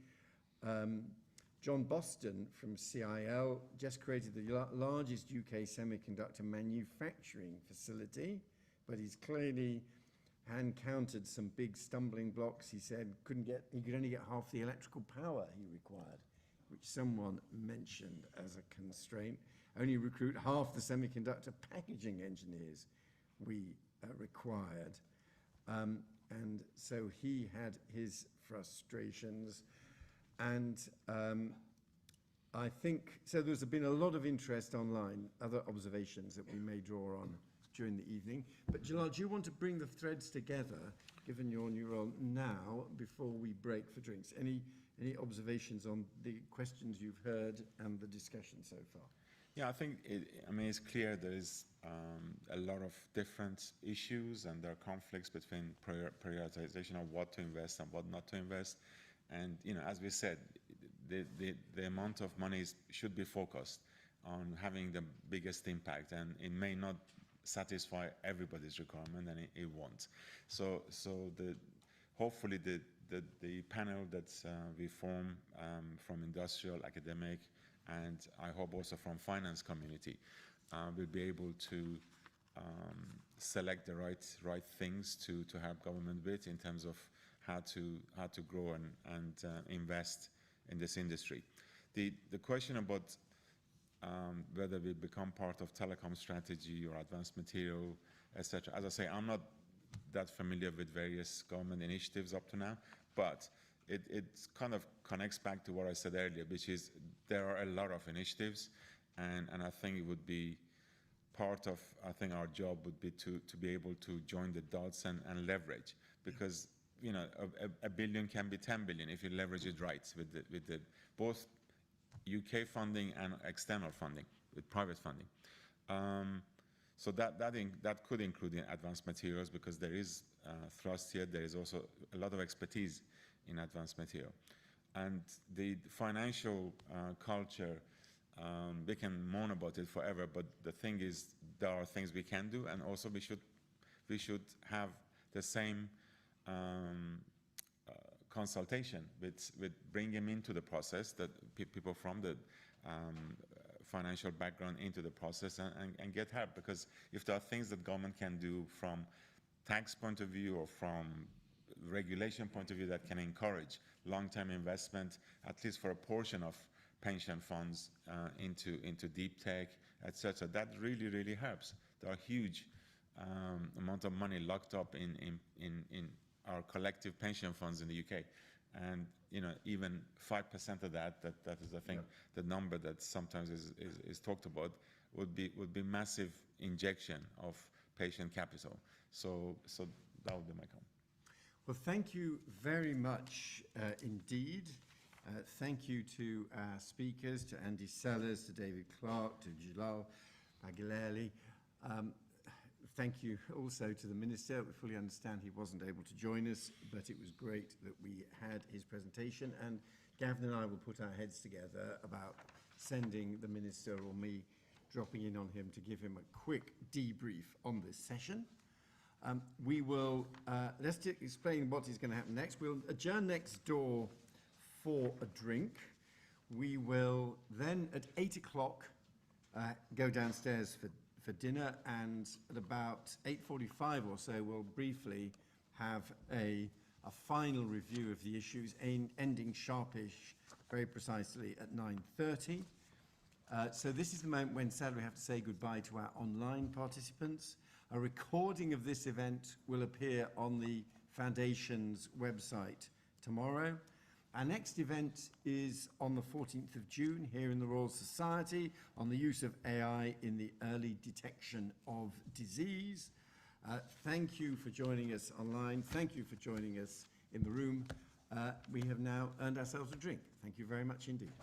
John Boston from CIL just created the largest UK semiconductor manufacturing facility, but he's clearly hand-counted some big stumbling blocks. He said he could only get half the electrical power he required, which someone mentioned as a constraint. Only recruit half the semiconductor packaging engineers we required. And so he had his frustrations. And I think, so there's been a lot of interest online, other observations that we may draw on during the evening. But Jalal, do you want to bring the threads together, given your new role now, before we break for drinks? Any observations on the questions you've heard and the discussion so far? Yeah, I think, it's clear there is a lot of different issues, and there are conflicts between prioritization of what to invest and what not to invest. And, as we said, the amount of money should be focused on having the biggest impact, and it may not satisfy everybody's requirement, and it won't. So hopefully the panel that we form from industrial, academic, and I hope also from finance community will be able to select the right things to help government with in terms of how to grow and invest in this industry. The question about whether we become part of telecom strategy or advanced material, etc. As I say, I'm not that familiar with various government initiatives up to now, but it kind of connects back to what I said earlier, which is there are a lot of initiatives, and I think it would be part of, I think our job would be to be able to join the dots and leverage, because you know, a billion can be 10 billion if you leverage it right with the both UK funding and external funding, with private funding. So that could include in advanced materials, because there is thrust here. There is also a lot of expertise in advanced material. And the financial culture, we can moan about it forever, but the thing is, there are things we can do, and also we should have the same consultation with bring them into the process, that people from the financial background into the process and get help. Because if there are things that government can do from tax point of view or from regulation point of view that can encourage long-term investment, at least for a portion of pension funds into deep tech, etc., that really helps. There are huge amount of money locked up in our collective pension funds in the UK, and you know, even 5% of that is, I think, the number that sometimes is talked about, would be massive injection of patient capital. So that would be my comment. Well, thank you very much indeed. Thank you to our speakers, to Andy Sellars, to David Clark, to Jalal Bagherli. Thank you also to the Minister. We fully understand he wasn't able to join us, but it was great that we had his presentation. And Gavin and I will put our heads together about sending the Minister or me dropping in on him to give him a quick debrief on this session. We will, let's explain what is going to happen next. We'll adjourn next door for a drink. We will then at 8 o'clock go downstairs for dinner, and at about 8:45 or so we'll briefly have a final review of the issues, ending sharpish, very precisely at 9:30. So this is the moment when sadly we have to say goodbye to our online participants. A recording of this event will appear on the Foundation's website tomorrow. Our next event is on the 14th of June here in the Royal Society on the use of AI in the early detection of disease. Thank you for joining us online. Thank you for joining us in the room. We have now earned ourselves a drink. Thank you very much indeed.